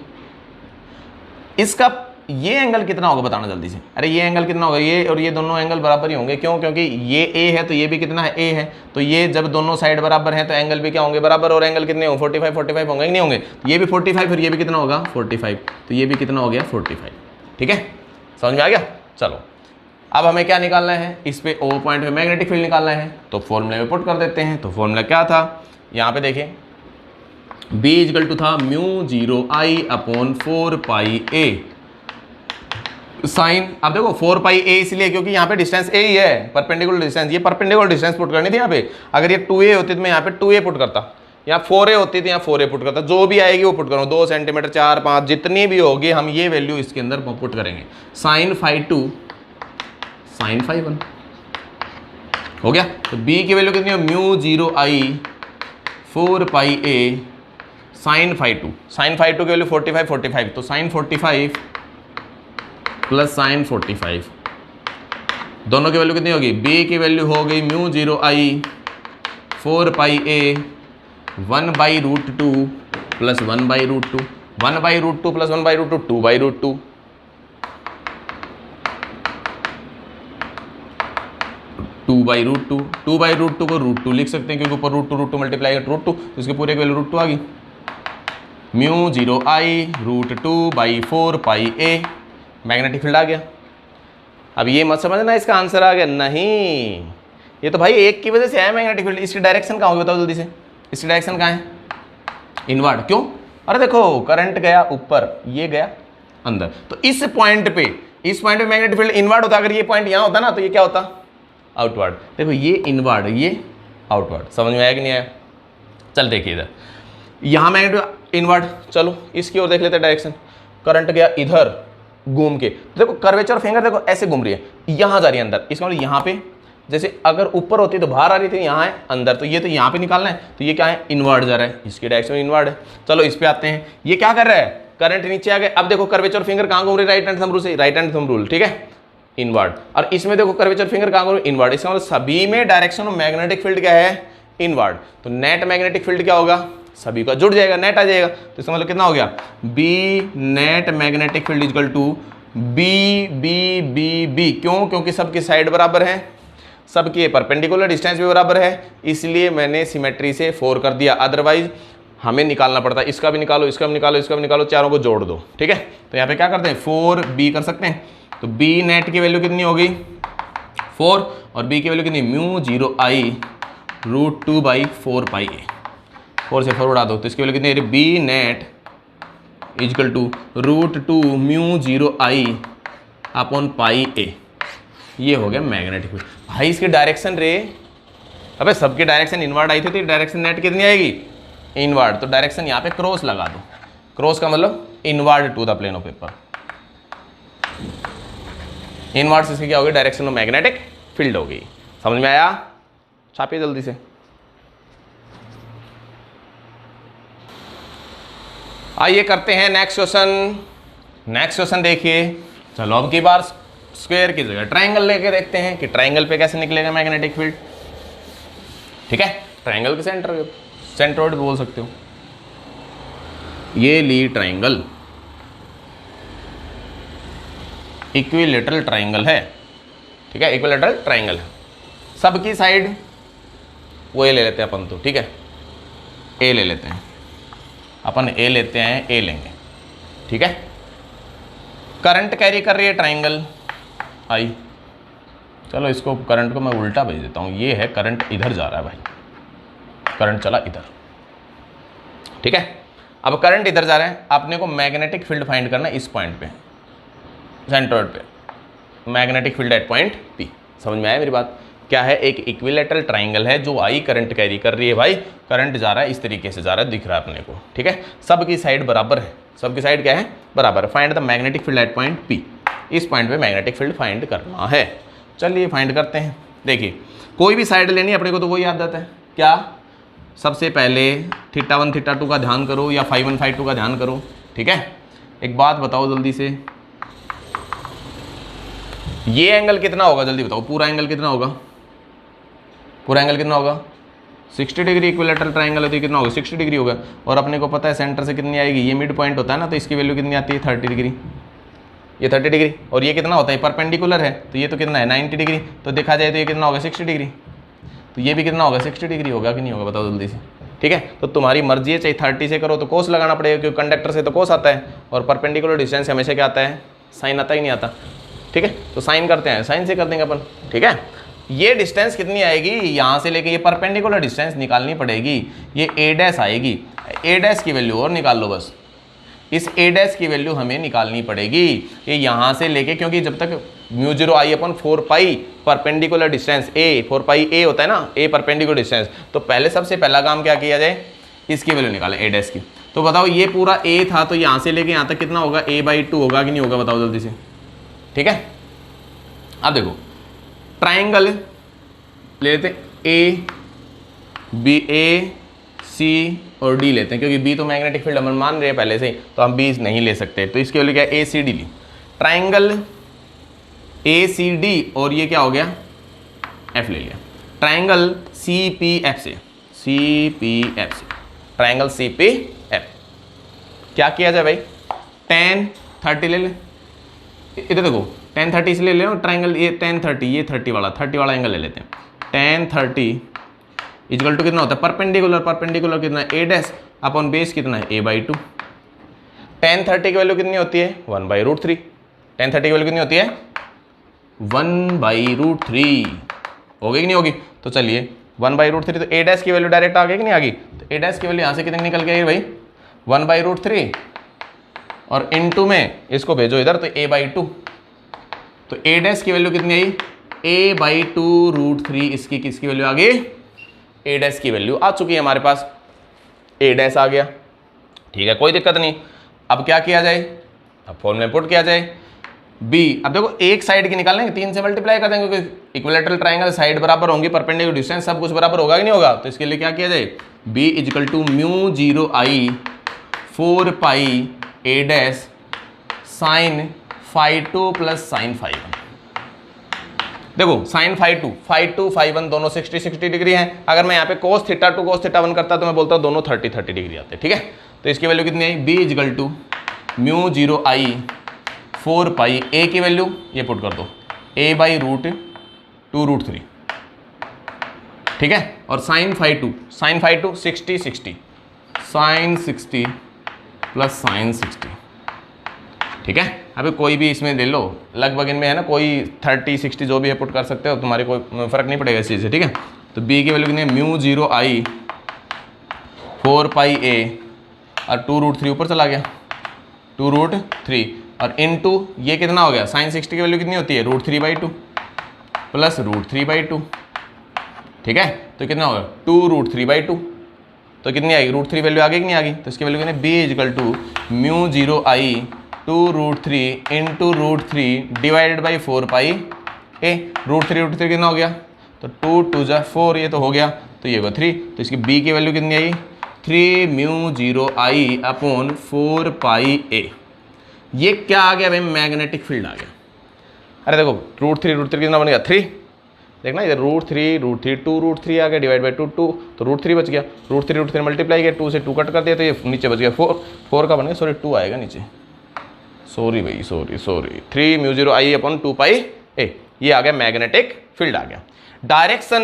इसका ये एंगल कितना होगा बताना जल्दी से। अरे ये एंगल कितना होगा, ये और ये दोनों एंगल बराबर ही होंगे। क्यों, क्योंकि ये a है तो ये भी कितना है, a है। तो ये जब दोनों साइड बराबर हैं तो एंगल भी क्या होंगे, बराबर। और एंगल कितने होंगे, 45 होंगे कि नहीं होंगे। ये भी 45 और ये भी कितना होगा, 45। तो ये भी कितना हो गया, 45। ठीक है, समझ में आ गया। चलो अब हमें क्या निकालना है, इस पे O पॉइंट पे मैग्नेटिक फील्ड निकालना है। तो फॉर्मूले में पुट कर देते हैं। तो फॉर्मूला क्या था, यहाँ पे देखिए, B = था μ0I/4πa साइन, अब देखो 4 पाई ए इसलिए क्योंकि यहाँ पे डिस्टेंस ए ही है, परपेंडिकुलर डिस्टेंस, ये परपेंडिकुलर डिस्टेंस पुट करनी थी यहाँ पे। अगर ये 2a होती तो मैं यहाँ पे 2a पुट करता, यहाँ 4a होती थी यहाँ 4a पुट करता, जो भी आएगी वो पुट करूँ, 2 सेंटीमीटर 4 5 जितनी भी होगी हम ये वैल्यू इसके अंदर पुट करेंगे। साइन फाई 2 साइन फाई 1 हो गया। तो b की वैल्यू कितनी है, mu 0 i 4 pi a sine phi 2, sine phi 2 की वैल्यू 45 45, तो साइन 45 प्लस साइन 45, दोनों की वैल्यू कितनी होगी, b की वैल्यू हो गई mu 0 i 4 pi a 1/√2 plus 1/√2, 1/√2 plus 1/√2 2/√2, 2/√2, 2/√2 को √2 लिख सकते हैं क्योंकि ऊपर √2 मल्टीप्लाई √2, इसके पूरे की वैल्यू √2 आ गई। Mu 0 i √2/4 pi a, magnetic field आ गया। अब ये मत समझना इसका आंसर आ गया, नहीं, ये तो भाई एक की वजह से है मैग्नेटिक फील्ड। इसकी डायरेक्शन कहाँ होगी बताओ जल्दी से, इसकी डायरेक्शन कहाँ है, इनवर्ड। क्यों, अरे देखो करंट गया ऊपर, ये गया अंदर, तो इस पॉइंट पे मैग्नेटिक फील्ड इनवर्ड होता। अगर ये पॉइंट यहाँ होता ना तो ये क्या होता, आउटवर्ड। देखो ये इनवर्ड, ये आउटवर्ड, समझ में आया कि नहीं आया। चल देखिए इधर, यहाँ मैग्नेटिक इनवर्ड, चलो इसकी ओर देख लेते हैं डायरेक्शन। करंट गया इधर घूम के, तो देखो कर्वेचर फिंगर देखो ऐसे घूम रही है, यहाँ जा रही है अंदर, इसका मतलब यहाँ पे जैसे अगर ऊपर होती तो बाहर आ रही थी, यहाँ है अंदर, तो ये तो यहाँ पे निकालना है, तो ये क्या है, इनवर्ड जा रहा है, इसकी डायरेक्शन इनवर्ड है। चलो इस पे आते हैं, ये क्या कर रहा है, करंट नीचे आ गया। अब देखो कर्वेचर फिंगर कहाँ घूम रही है, राइट हैंड थंब रूल से, राइट हैंड थंब रूल, ठीक है, इनवर्ड। और इसमें देखो कर्वेचर फिंगर कहाँ घूम रही है, इनवर्ड। इसका मतलब सभी में डायरेक्शन ऑफ मैग्नेटिक फील्ड क्या है, इनवर्ड। तो नेट मैग्नेटिक फील्ड क्या होगा, सभी का जुड़ जाएगा, नेट आ जाएगा। तो इसका मतलब कितना हो गया, B net magnetic field equal to B B B B. क्यों, क्योंकि सबकी साइड बराबर है, सबकी परपेंडिकुलर डिस्टेंस भी बराबर है, इसलिए मैंने सिमेट्री से 4 कर दिया। अदरवाइज हमें निकालना पड़ता है, इसका भी निकालो, इसका भी निकालो, इसका भी निकालो, चारों को जोड़ दो, ठीक है। तो यहाँ पे क्या करते हैं, 4b कर सकते हैं। तो b नेट की वैल्यू कितनी होगी 4, और b की वैल्यू कितनी, म्यू 0 i √2/4 पाई a, 4 से 4 उड़ा दो, तो इसकी वैल्यू कितनी है, b net equal to √2 mu 0 i upon pi a। ये हो गया मैग्नेटिक फील्ड। भाई इसकी डायरेक्शन रे, अबे सबकी डायरेक्शन इनवर्ड आई थी, डायरेक्शन नेट कितनी आएगी, इनवर्ड। तो डायरेक्शन यहाँ पे क्रॉस लगा दो, क्रॉस का मतलब inward to the plane of paper. Inward से इसकी क्या होगी, डायरेक्शन ऑफ मैग्नेटिक फील्ड होगी। समझ में आया, छापिए जल्दी से। आइए करते हैं नेक्स्ट क्वेश्चन। नेक्स्ट क्वेश्चन देखिए, चलो अब की बार स्क्वायर की जगह ट्रायंगल लेके देखते हैं कि ट्रायंगल पे कैसे निकलेगा मैग्नेटिक फील्ड, ठीक है। ट्रायंगल के सेंट्रोइड बोल सकते हो। ये ली ट्रायंगल, इक्विलेटरल ट्रायंगल है, ठीक है, इक्विलेटरल ट्रायंगल है। सबकी साइड वो ए ले लेते हैं अपन, तो ठीक है, ए ले लेते हैं अपन, ए लेते हैं, ए लेंगे, ठीक है। करंट कैरी कर रही है ट्रायंगल आई, चलो इसको करंट को मैं उल्टा भेज देता हूँ। ये है करंट इधर जा रहा है भाई, करंट चला इधर, ठीक है। अब करंट इधर जा रहा है, आपने को मैग्नेटिक फील्ड फाइंड करना है इस पॉइंट पे, सेंट्रोइड पे, magnetic field at point P. समझ में आया मेरी बात, क्या है, एक इक्विलेटरल ट्रायंगल है जो आई करंट कैरी कर रही है भाई, करंट जा रहा है इस तरीके से जा रहा है, दिख रहा है अपने को, ठीक है। सबकी साइड बराबर है, सबकी साइड क्या है, बराबर। Find the magnetic field at point P, इस पॉइंट पे मैग्नेटिक फील्ड फाइंड करना है। चलिए फाइंड करते हैं। देखिए कोई भी साइड लेनी है अपने को तो वही याद आता है, क्या, सबसे पहले θ1 θ2 का ध्यान करो या φ1 φ2 का ध्यान करो, ठीक है। एक बात बताओ जल्दी से, ये एंगल कितना होगा जल्दी बताओ, पूरा एंगल कितना होगा, पूरा एंगल कितना होगा, 60 डिग्री। इक्विलेटरल ट्रायंगल है तो कितना होगा, 60 डिग्री होगा। और अपने को पता है सेंटर से कितनी आएगी, ये मिड पॉइंट होता है ना, तो इसकी वैल्यू कितनी आती है, 30 डिग्री। ये 30 डिग्री, और ये कितना होता है, परपेंडिकुलर है, तो ये तो कितना है, 90 डिग्री। तो देखा जाए तो ये कितना होगा, 60 डिग्री। तो ये भी कितना होगा, 60 डिग्री होगा कि नहीं होगा, बताओ जल्दी से, ठीक है। तो तुम्हारी मर्जी है, चाहे 30 से करो तो कोस लगाना पड़ेगा, क्योंकि कंडक्टर से तो कोस आता है, और परपेंडिकुलर डिस्टेंस से हमेशा क्या आता है, साइन आता ही नहीं आता, ठीक है। तो साइन करते हैं, साइन से कर देंगे अपन, ठीक है। ये डिस्टेंस कितनी आएगी, यहाँ से लेके ये परपेंडिकुलर डिस्टेंस निकालनी पड़ेगी, ये a डैश आएगी, a डैश की वैल्यू और निकाल लो बस। इस ए डैश की वैल्यू हमें निकालनी पड़ेगी, ये यहाँ से लेके, क्योंकि जब तक म्यू 0 आई अपन 4 पाई परपेंडिकुलर डिस्टेंस ए, 4 पाई ए होता है ना, ए परपेंडिकुलर डिस्टेंस, तो पहले सबसे पहला काम क्या किया जाए, इसकी वैल्यू निकालें ए डैश की। तो बताओ ये पूरा ए था, तो यहाँ से लेके यहाँ तक कितना होगा, a/2 होगा कि नहीं होगा, बताओ जल्दी से। ठीक है, अब देखो ट्राइंगल ले लेते ए बी, ए सी और डी लेते हैं, क्योंकि बी तो मैग्नेटिक फील्ड हम मान रहे हैं पहले से ही, तो हम बी नहीं ले सकते, तो इसके वैल्यू क्या है, ए सी डी ली। ट्राइंगल ए सी डी और ये क्या हो गया, एफ ले लिया। ट्राइंगल सी पी एफ से, ट्राइंगल सी पी एफ क्या किया जाए भाई, tan 30 ले ले, इधर देखो tan 30 इसलिए ले लो, ट्राइंगल ये tan 30, ये 30 वाला एंगल ले लेते हैं। tan 30 इक्वल टू कितना होता है, परपेंडिकुलर कितना है, ए डैश अपॉन बेस कितना है, a/2। tan 30 की वैल्यू कितनी होती है, 1/√3। tan 30 की वैल्यू कितनी होती है, 1/√3। होगी कि नहीं होगी, तो चलिए 1/√3, तो ए डैश की वैल्यू डायरेक्ट आ गई कि नहीं आ गई, तो ए डैश की वैल्यू यहाँ से कितनी निकल के आई भाई, 1/√3 और इनटू में इसको भेजो इधर, तो a/2, तो ए डैश की वैल्यू कितनी आई, a/2√3, इसकी किसकी वैल्यू आ गई, ए डैश की वैल्यू आ चुकी है हमारे पास, ए डैश आ गया। ठीक है, कोई दिक्कत नहीं। अब क्या किया जाए, अब फॉर्मूले में पुट किया जाए बी। अब देखो एक साइड की निकालेंगे, 3 से मल्टीप्लाई कर देंगे, क्योंकि इक्विलैटरल ट्राइंगल साइड बराबर होंगी, परपेंडिकुलर डिस्टेंस सब कुछ बराबर होगा कि नहीं होगा, तो इसके लिए क्या किया जाए, b equal to mu 0 I 4 pi A dash sine phi 2 plus sine phi 1। देखो साइन फाई 2, फाई 2 फाई 1 दोनों 60 डिग्री हैं। अगर मैं यहाँ पे कोस थीटा 2 कोस थीटा 1 करता तो मैं बोलता हूँ दोनों 30 डिग्री आते हैं। ठीक है, तो इसकी वैल्यू कितनी आई, b equal to mu 0 I 4 pi, ए की वैल्यू ये पुट कर दो, a/√2√3। ठीक है, और sine phi 2 60 sine 60 plus sine 60। ठीक है, अभी कोई भी इसमें ले लो, लगभग इनमें है ना, कोई 30 60 जो भी है पुट कर सकते हो, तुम्हारे कोई फर्क नहीं पड़ेगा इस चीज़ से। ठीक है, तो b की वैल्यू कितनी है, म्यू 0 आई 4 पाई ए और 2√3 ऊपर चला गया, 2√3 और इनटू ये कितना हो गया, साइन 60 की वैल्यू कितनी होती है, √3/2 प्लस √3/2। ठीक है, तो कितना होगा 2√3/2, तो कितनी आएगी, √3 वैल्यू आ गई कि नहीं आ गई, तो इसकी वैल्यू कितनी, b equal to mu 0 I 2√3 into √3 divided by 4 pi A. √3 कितना हो गया, तो 2 2 जा 4, ये तो हो गया, तो ये होगा 3, तो इसकी b की वैल्यू कितनी आई, 3 म्यू 0 आई अपॉन 4 पाई ए। ये क्या आ गया भाई, मैग्नेटिक फील्ड आ गया। अरे देखो √3 कितना बन गया, 3, देखना इधर √3 2√3 आ गया डिवाइड बाई 2 2, तो √3 बच गया, √3 मल्टीप्लाई किया, 2 से 2 कट कर दिया, तो ये नीचे बच गया 4 का बन गया, सॉरी 2 आएगा नीचे, सॉरी भाई sorry 3 mu 0 I upon 2 pi ए। ये आ गया मैग्नेटिक फील्ड आ गया। डायरेक्शन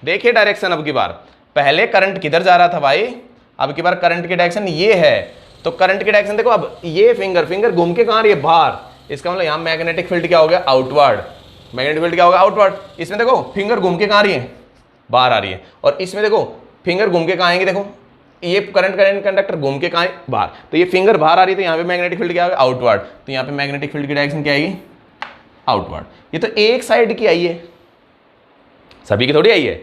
देखिए, डायरेक्शन अब की बार, पहले करंट किधर जा रहा था भाई, अब की बार करंट की डायरेक्शन ये है, तो करंट की डायरेक्शन देखो, अब ये फिंगर घूम के कहाँ रही है, बाहर, इसका मतलब यहाँ मैग्नेटिक फील्ड क्या हो गया, आउटवर्ड। मैग्नेटिक फील्ड क्या होगा, आउटवर्ड। इसमें देखो फिंगर घूम के कहाँ रही है, बाहर आ रही है, और इसमें देखो फिंगर घूम के कहाँ आएंगे, देखो ये करंट कंडक्टर घूम के कहाँ है, बाहर, तो ये फिंगर बाहर आ रही है, तो यहाँ पे मैग्नेटिक फील्ड क्या होगा, आउटवर्ड। तो यहाँ पे मैग्नेटिक फील्ड की डायरेक्शन क्या आएगी, आउटवर्ड। ये तो एक साइड की आई है, सभी की थोड़ी आई है,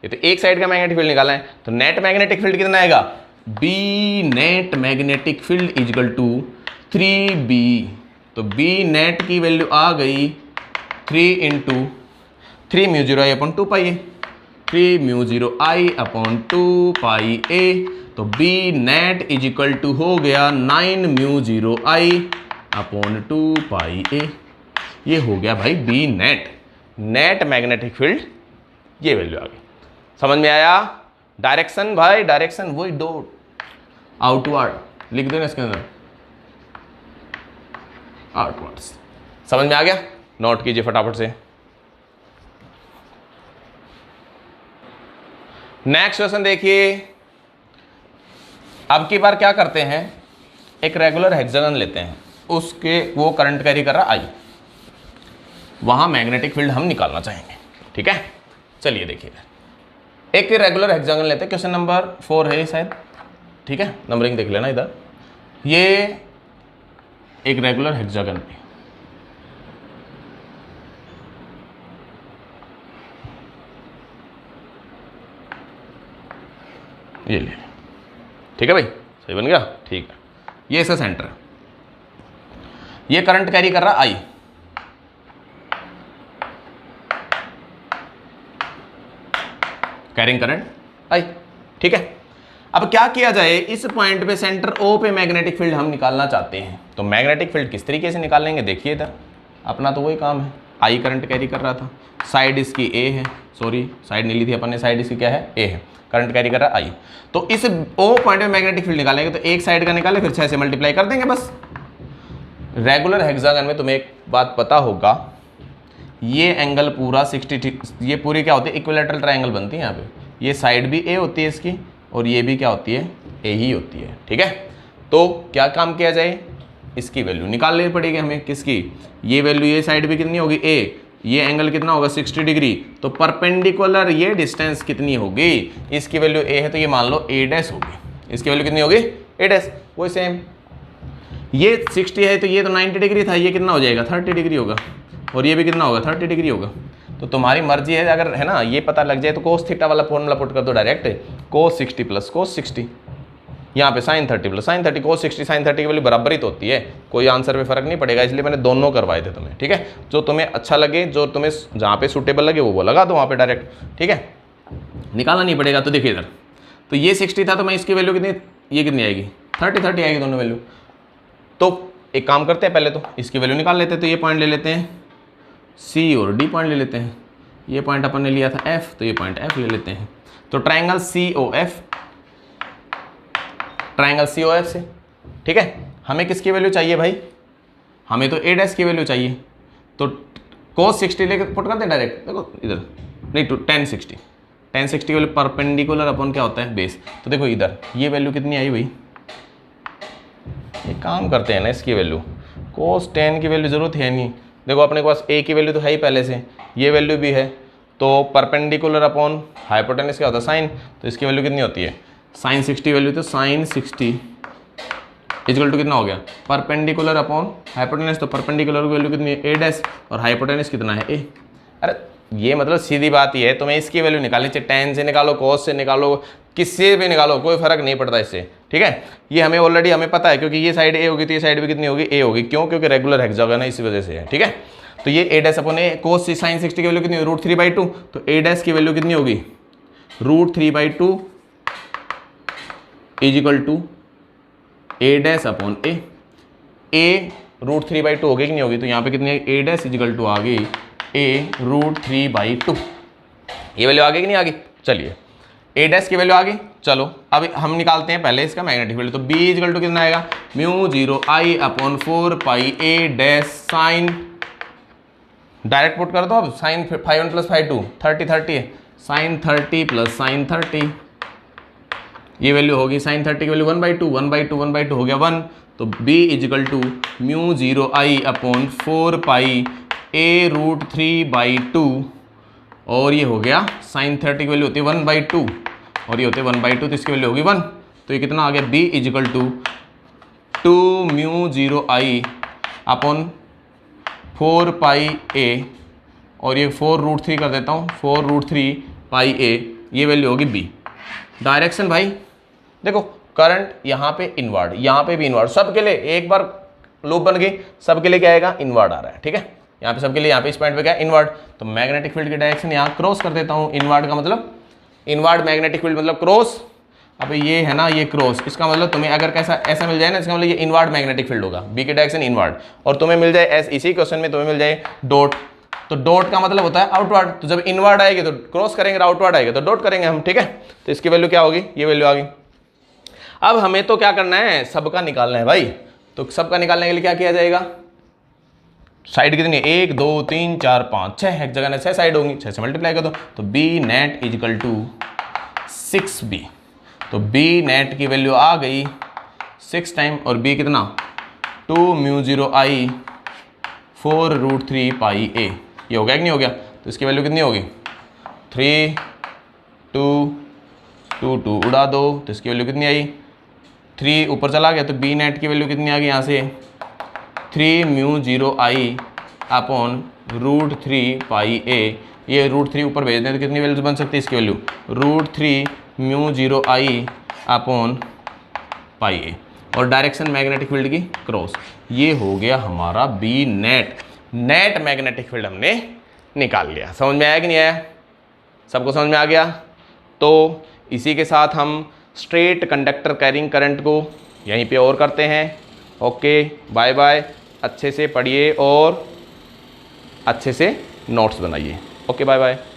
ये तो एक साइड का मैग्नेटिक फील्ड निकाला है, तो नेट मैग्नेटिक फील्ड कितना आएगा, B net magnetic field equal to 3b। तो बी नेट की वैल्यू आ गई 3 into 3 mu 0 I upon 2 pi A, 3 mu 0 I upon 2 pi A, तो B net is equal to हो गया 9 म्यू 0 आई अपॉन 2 पाई ए। ये हो गया भाई बी नेट मैग्नेटिक फील्ड, ये वैल्यू आ गई। समझ में आया, डायरेक्शन भाई, डायरेक्शन वही डॉट आउटवर्ड लिख देना इसके अंदर, आउटवर्ड्स। समझ में आ गया, नोट कीजिए फटाफट से। नेक्स्ट क्वेश्चन देखिए, अब की बार क्या करते हैं, एक रेगुलर हेक्सागन लेते हैं, उसके वो करंट कैरी कर रहा आई, वहां मैग्नेटिक फील्ड हम निकालना चाहेंगे। ठीक है, चलिए देखिए, एक रेगुलर हेक्सागन लेते हैं, क्वेश्चन नंबर 4 है शायद। ठीक है, नंबरिंग देख लेना इधर। ये एक रेगुलर हेक्सागन पे। ये ले, ठीक है भाई, सही बन गया, ठीक है। ये इसका सेंटर है, ये करंट कैरी कर रहा आई, कैरिंग करंट आई, ठीक है। अब क्या किया जाए, इस पॉइंट पे सेंटर ओ पे मैग्नेटिक फील्ड हम निकालना चाहते हैं, तो मैग्नेटिक फील्ड किस तरीके से निकालेंगे, देखिए इधर अपना तो वही काम है, आई करंट कैरी कर रहा था, साइड इसकी ए है, सॉरी साइड नहीं ली थी अपन ने, साइड इसकी क्या है, ए है, करंट कैरी कर रहा है आई। तो इस ओ पॉइंट में मैग्नेटिक फील्ड निकालेंगे, तो एक साइड का निकाले फिर 6 से मल्टीप्लाई कर देंगे बस। रेगुलर हेक्सागन में तुम्हें एक बात पता होगा, ये एंगल पूरा 60, ये पूरी क्या होती है, इक्विलैटरल ट्रायंगल बनती है यहाँ पे, ये साइड भी ए होती है इसकी और ये भी क्या होती है, ए ही होती है, ठीक है। तो क्या काम किया जाए, इसकी वैल्यू निकाल लेनी पड़ेगी हमें, किसकी, ये वैल्यू, ये साइड भी कितनी होगी ए, ये एंगल कितना होगा 60 डिग्री, तो परपेंडिकुलर ये डिस्टेंस कितनी होगी, इसकी वैल्यू ए है तो ये मान लो ए डैश होगी, इसकी वैल्यू कितनी होगी ए डैश, वही सेम, ये 60 है तो ये तो 90 डिग्री था, ये कितना हो जाएगा 30 डिग्री होगा, और ये भी कितना होगा 30 डिग्री होगा। तो तुम्हारी मर्जी है, अगर है ना ये पता लग जाए तो कोस थीटा वाला फॉर्मूला पुट कर दो डायरेक्ट, कोस 60 प्लस कोस 60, यहाँ पे साइन 30 प्लस साइन 30, कोस 60 साइन 30 की वैल्यू बराबर ही तो होती है, कोई आंसर में फर्क नहीं पड़ेगा, इसलिए मैंने दोनों करवाए थे तुम्हें, ठीक है। जो तुम्हें अच्छा लगे, जो तुम्हें जहाँ पे सूटेबल लगे वो लगा दो वहाँ पे डायरेक्ट, ठीक है, निकालना नहीं पड़ेगा। तो देखिए इधर, तो ये 60 था तो मैं इसकी वैल्यू कितनी, ये कितनी आएगी 30 आएगी दोनों वैल्यू। तो एक काम करते हैं, पहले तो इसकी वैल्यू निकाल लेते हैं, तो ये पॉइंट ले लेते हैं सी और डी पॉइंट ले लेते हैं, ये पॉइंट अपन ने लिया था एफ, तो ये पॉइंट एफ ले लेते हैं। तो triangle C O F, triangle C O F से, ठीक है, हमें किसकी वैल्यू चाहिए भाई, हमें तो ए डैश की वैल्यू चाहिए, तो कोस 60 लेके पुट करते हैं डायरेक्ट, देखो इधर नहीं टू tan 60 की वैल्यू परपेंडिकुलर अपन क्या होता है बेस, तो देखो इधर ये वैल्यू कितनी आई भाई, ये काम करते हैं ना, इसकी वैल्यू कोस 10 की वैल्यू जरूरत है नहीं, देखो अपने पास ए की वैल्यू तो है ही पहले से, ये वैल्यू भी है, तो परपेंडिकुलर अपॉन हाइपोटेनस क्या होता है साइन, तो इसकी वैल्यू कितनी होती है साइन 60 वैल्यू, तो साइन 60 इक्वल टू कितना हो गया परपेंडिकुलर अपॉन हाइपोटेनस, तो परपेंडिकुलर की वैल्यू कितनी है ए डैश और हाइपोटेनस कितना है ए। अरे ये मतलब सीधी बात ये है, तुम्हें इसकी वैल्यू निकालनी चाहिए, tan से निकालो कोस से निकालो किससे भी निकालो, कोई फर्क नहीं पड़ता इससे, ठीक है। ये हमें ऑलरेडी हमें पता है, क्योंकि ये साइड ए होगी तो ये साइड भी कितनी होगी ए होगी, क्यों, क्योंकि रेगुलर हेक्सागन है इसी वजह से है, ठीक है। तो ये ए डैश अपॉन ए, कोस साइन 60 की वैल्यू कितनी होगी √3/2, तो ए डैश की वैल्यू कितनी होगी √3/2 is equal to a dash upon a √3/2 होगी कि नहीं होगी, तो यहाँ पे कितनी है ए डैश इज इक्वल टू आ गई ए √3/2, ये वैल्यू आ गई कि नहीं आ गई। चलिए ए डैश की वैल्यू आ गई, चलो अब हम निकालते हैं पहले इसका मैग्नेटिक फील्ड, तो बी इज इक्वल टू कितना आएगा μ0I अपॉन 4π ए डैश साइन, डायरेक्ट पुट कर दो, अब साइन 5 + 5 2 30 है, साइन 30 प्लस साइन 30, ये वैल्यू होगी साइन 30 की वैल्यू 1/2 हो गया 1, तो b is equal to μ0I upon 4π a √3/2, और ये हो गया साइन 30 की वैल्यू होती है 1/2 और ये होते हैं 1/2, तो इसकी वैल्यू होगी 1, तो ये कितना आ गया b is equal to 2 μ0I upon 4π a, और ये 4√3 कर देता हूँ 4√3π a, ये वैल्यू होगी b। डायरेक्शन भाई देखो, करंट यहाँ पे इनवर्ड, यहाँ पे भी इनवर्ड, सबके लिए एक बार लूप बन गई, सबके लिए क्या आएगा इनवर्ड आ रहा है, ठीक है, यहाँ पे सबके लिए, यहाँ पे इस पॉइंट पे क्या इनवर्ड, तो मैग्नेटिक फील्ड की डायरेक्शन यहाँ क्रॉस कर देता हूँ, इनवर्ड का मतलब इनवर्ड मैग्नेटिक फील्ड मतलब क्रॉस, अब ये है ना ये क्रॉस, इसका मतलब तुम्हें अगर कैसा ऐसा मिल जाए ना, इसका मतलब ये इनवर्ड मैग्नेटिक फील्ड होगा, बी की डायरेक्शन इनवर्ड, और तुम्हें मिल जाए इसी क्वेश्चन में तुम्हें मिल जाए डॉट, तो डॉट का मतलब होता है आउटवर्ड, तो जब इनवर्ड आएगी तो क्रॉस करेंगे, आउटवर्ड आएगा तो डॉट करेंगे हम, ठीक है। तो इसकी वैल्यू क्या होगी, ये वैल्यू आ गई। अब हमें तो क्या करना है, सबका निकालना है भाई, तो सबका निकालने के लिए क्या किया जाएगा, साइड कितनी 1 2 3 4 5 6, एक जगह 6 साइड होंगी, 6 से मल्टीप्लाई कर दो, तो B net is equal to 6b, तो बी नेट की वैल्यू आ गई 6 टाइम, और बी कितना 2 μ0I 4√3π a, ये हो गया कि नहीं हो गया, तो इसकी वैल्यू कितनी होगी 3 2 2 2 उड़ा दो, तो इसकी वैल्यू कितनी आई 3 ऊपर चला गया, तो बी नेट की वैल्यू कितनी आ गई यहाँ से 3μ0I अपॉन √3πa। ये √3 ऊपर भेज दें तो कितनी वैल्यूज बन सकती है इसकी वैल्यू? √3μ0I upon πa। और डायरेक्शन मैग्नेटिक फील्ड की क्रॉस। ये हो गया हमारा B net. Net magnetic field हमने निकाल लिया। समझ में आया कि नहीं आया? सबको समझ में आ गया? तो इसी के साथ हम स्ट्रेट कंडक्टर कैरिंग करंट को यहीं पे और करते हैं। Okay, bye bye. अच्छे से पढ़िए और अच्छे से नोट्स बनाइए। Okay, bye bye.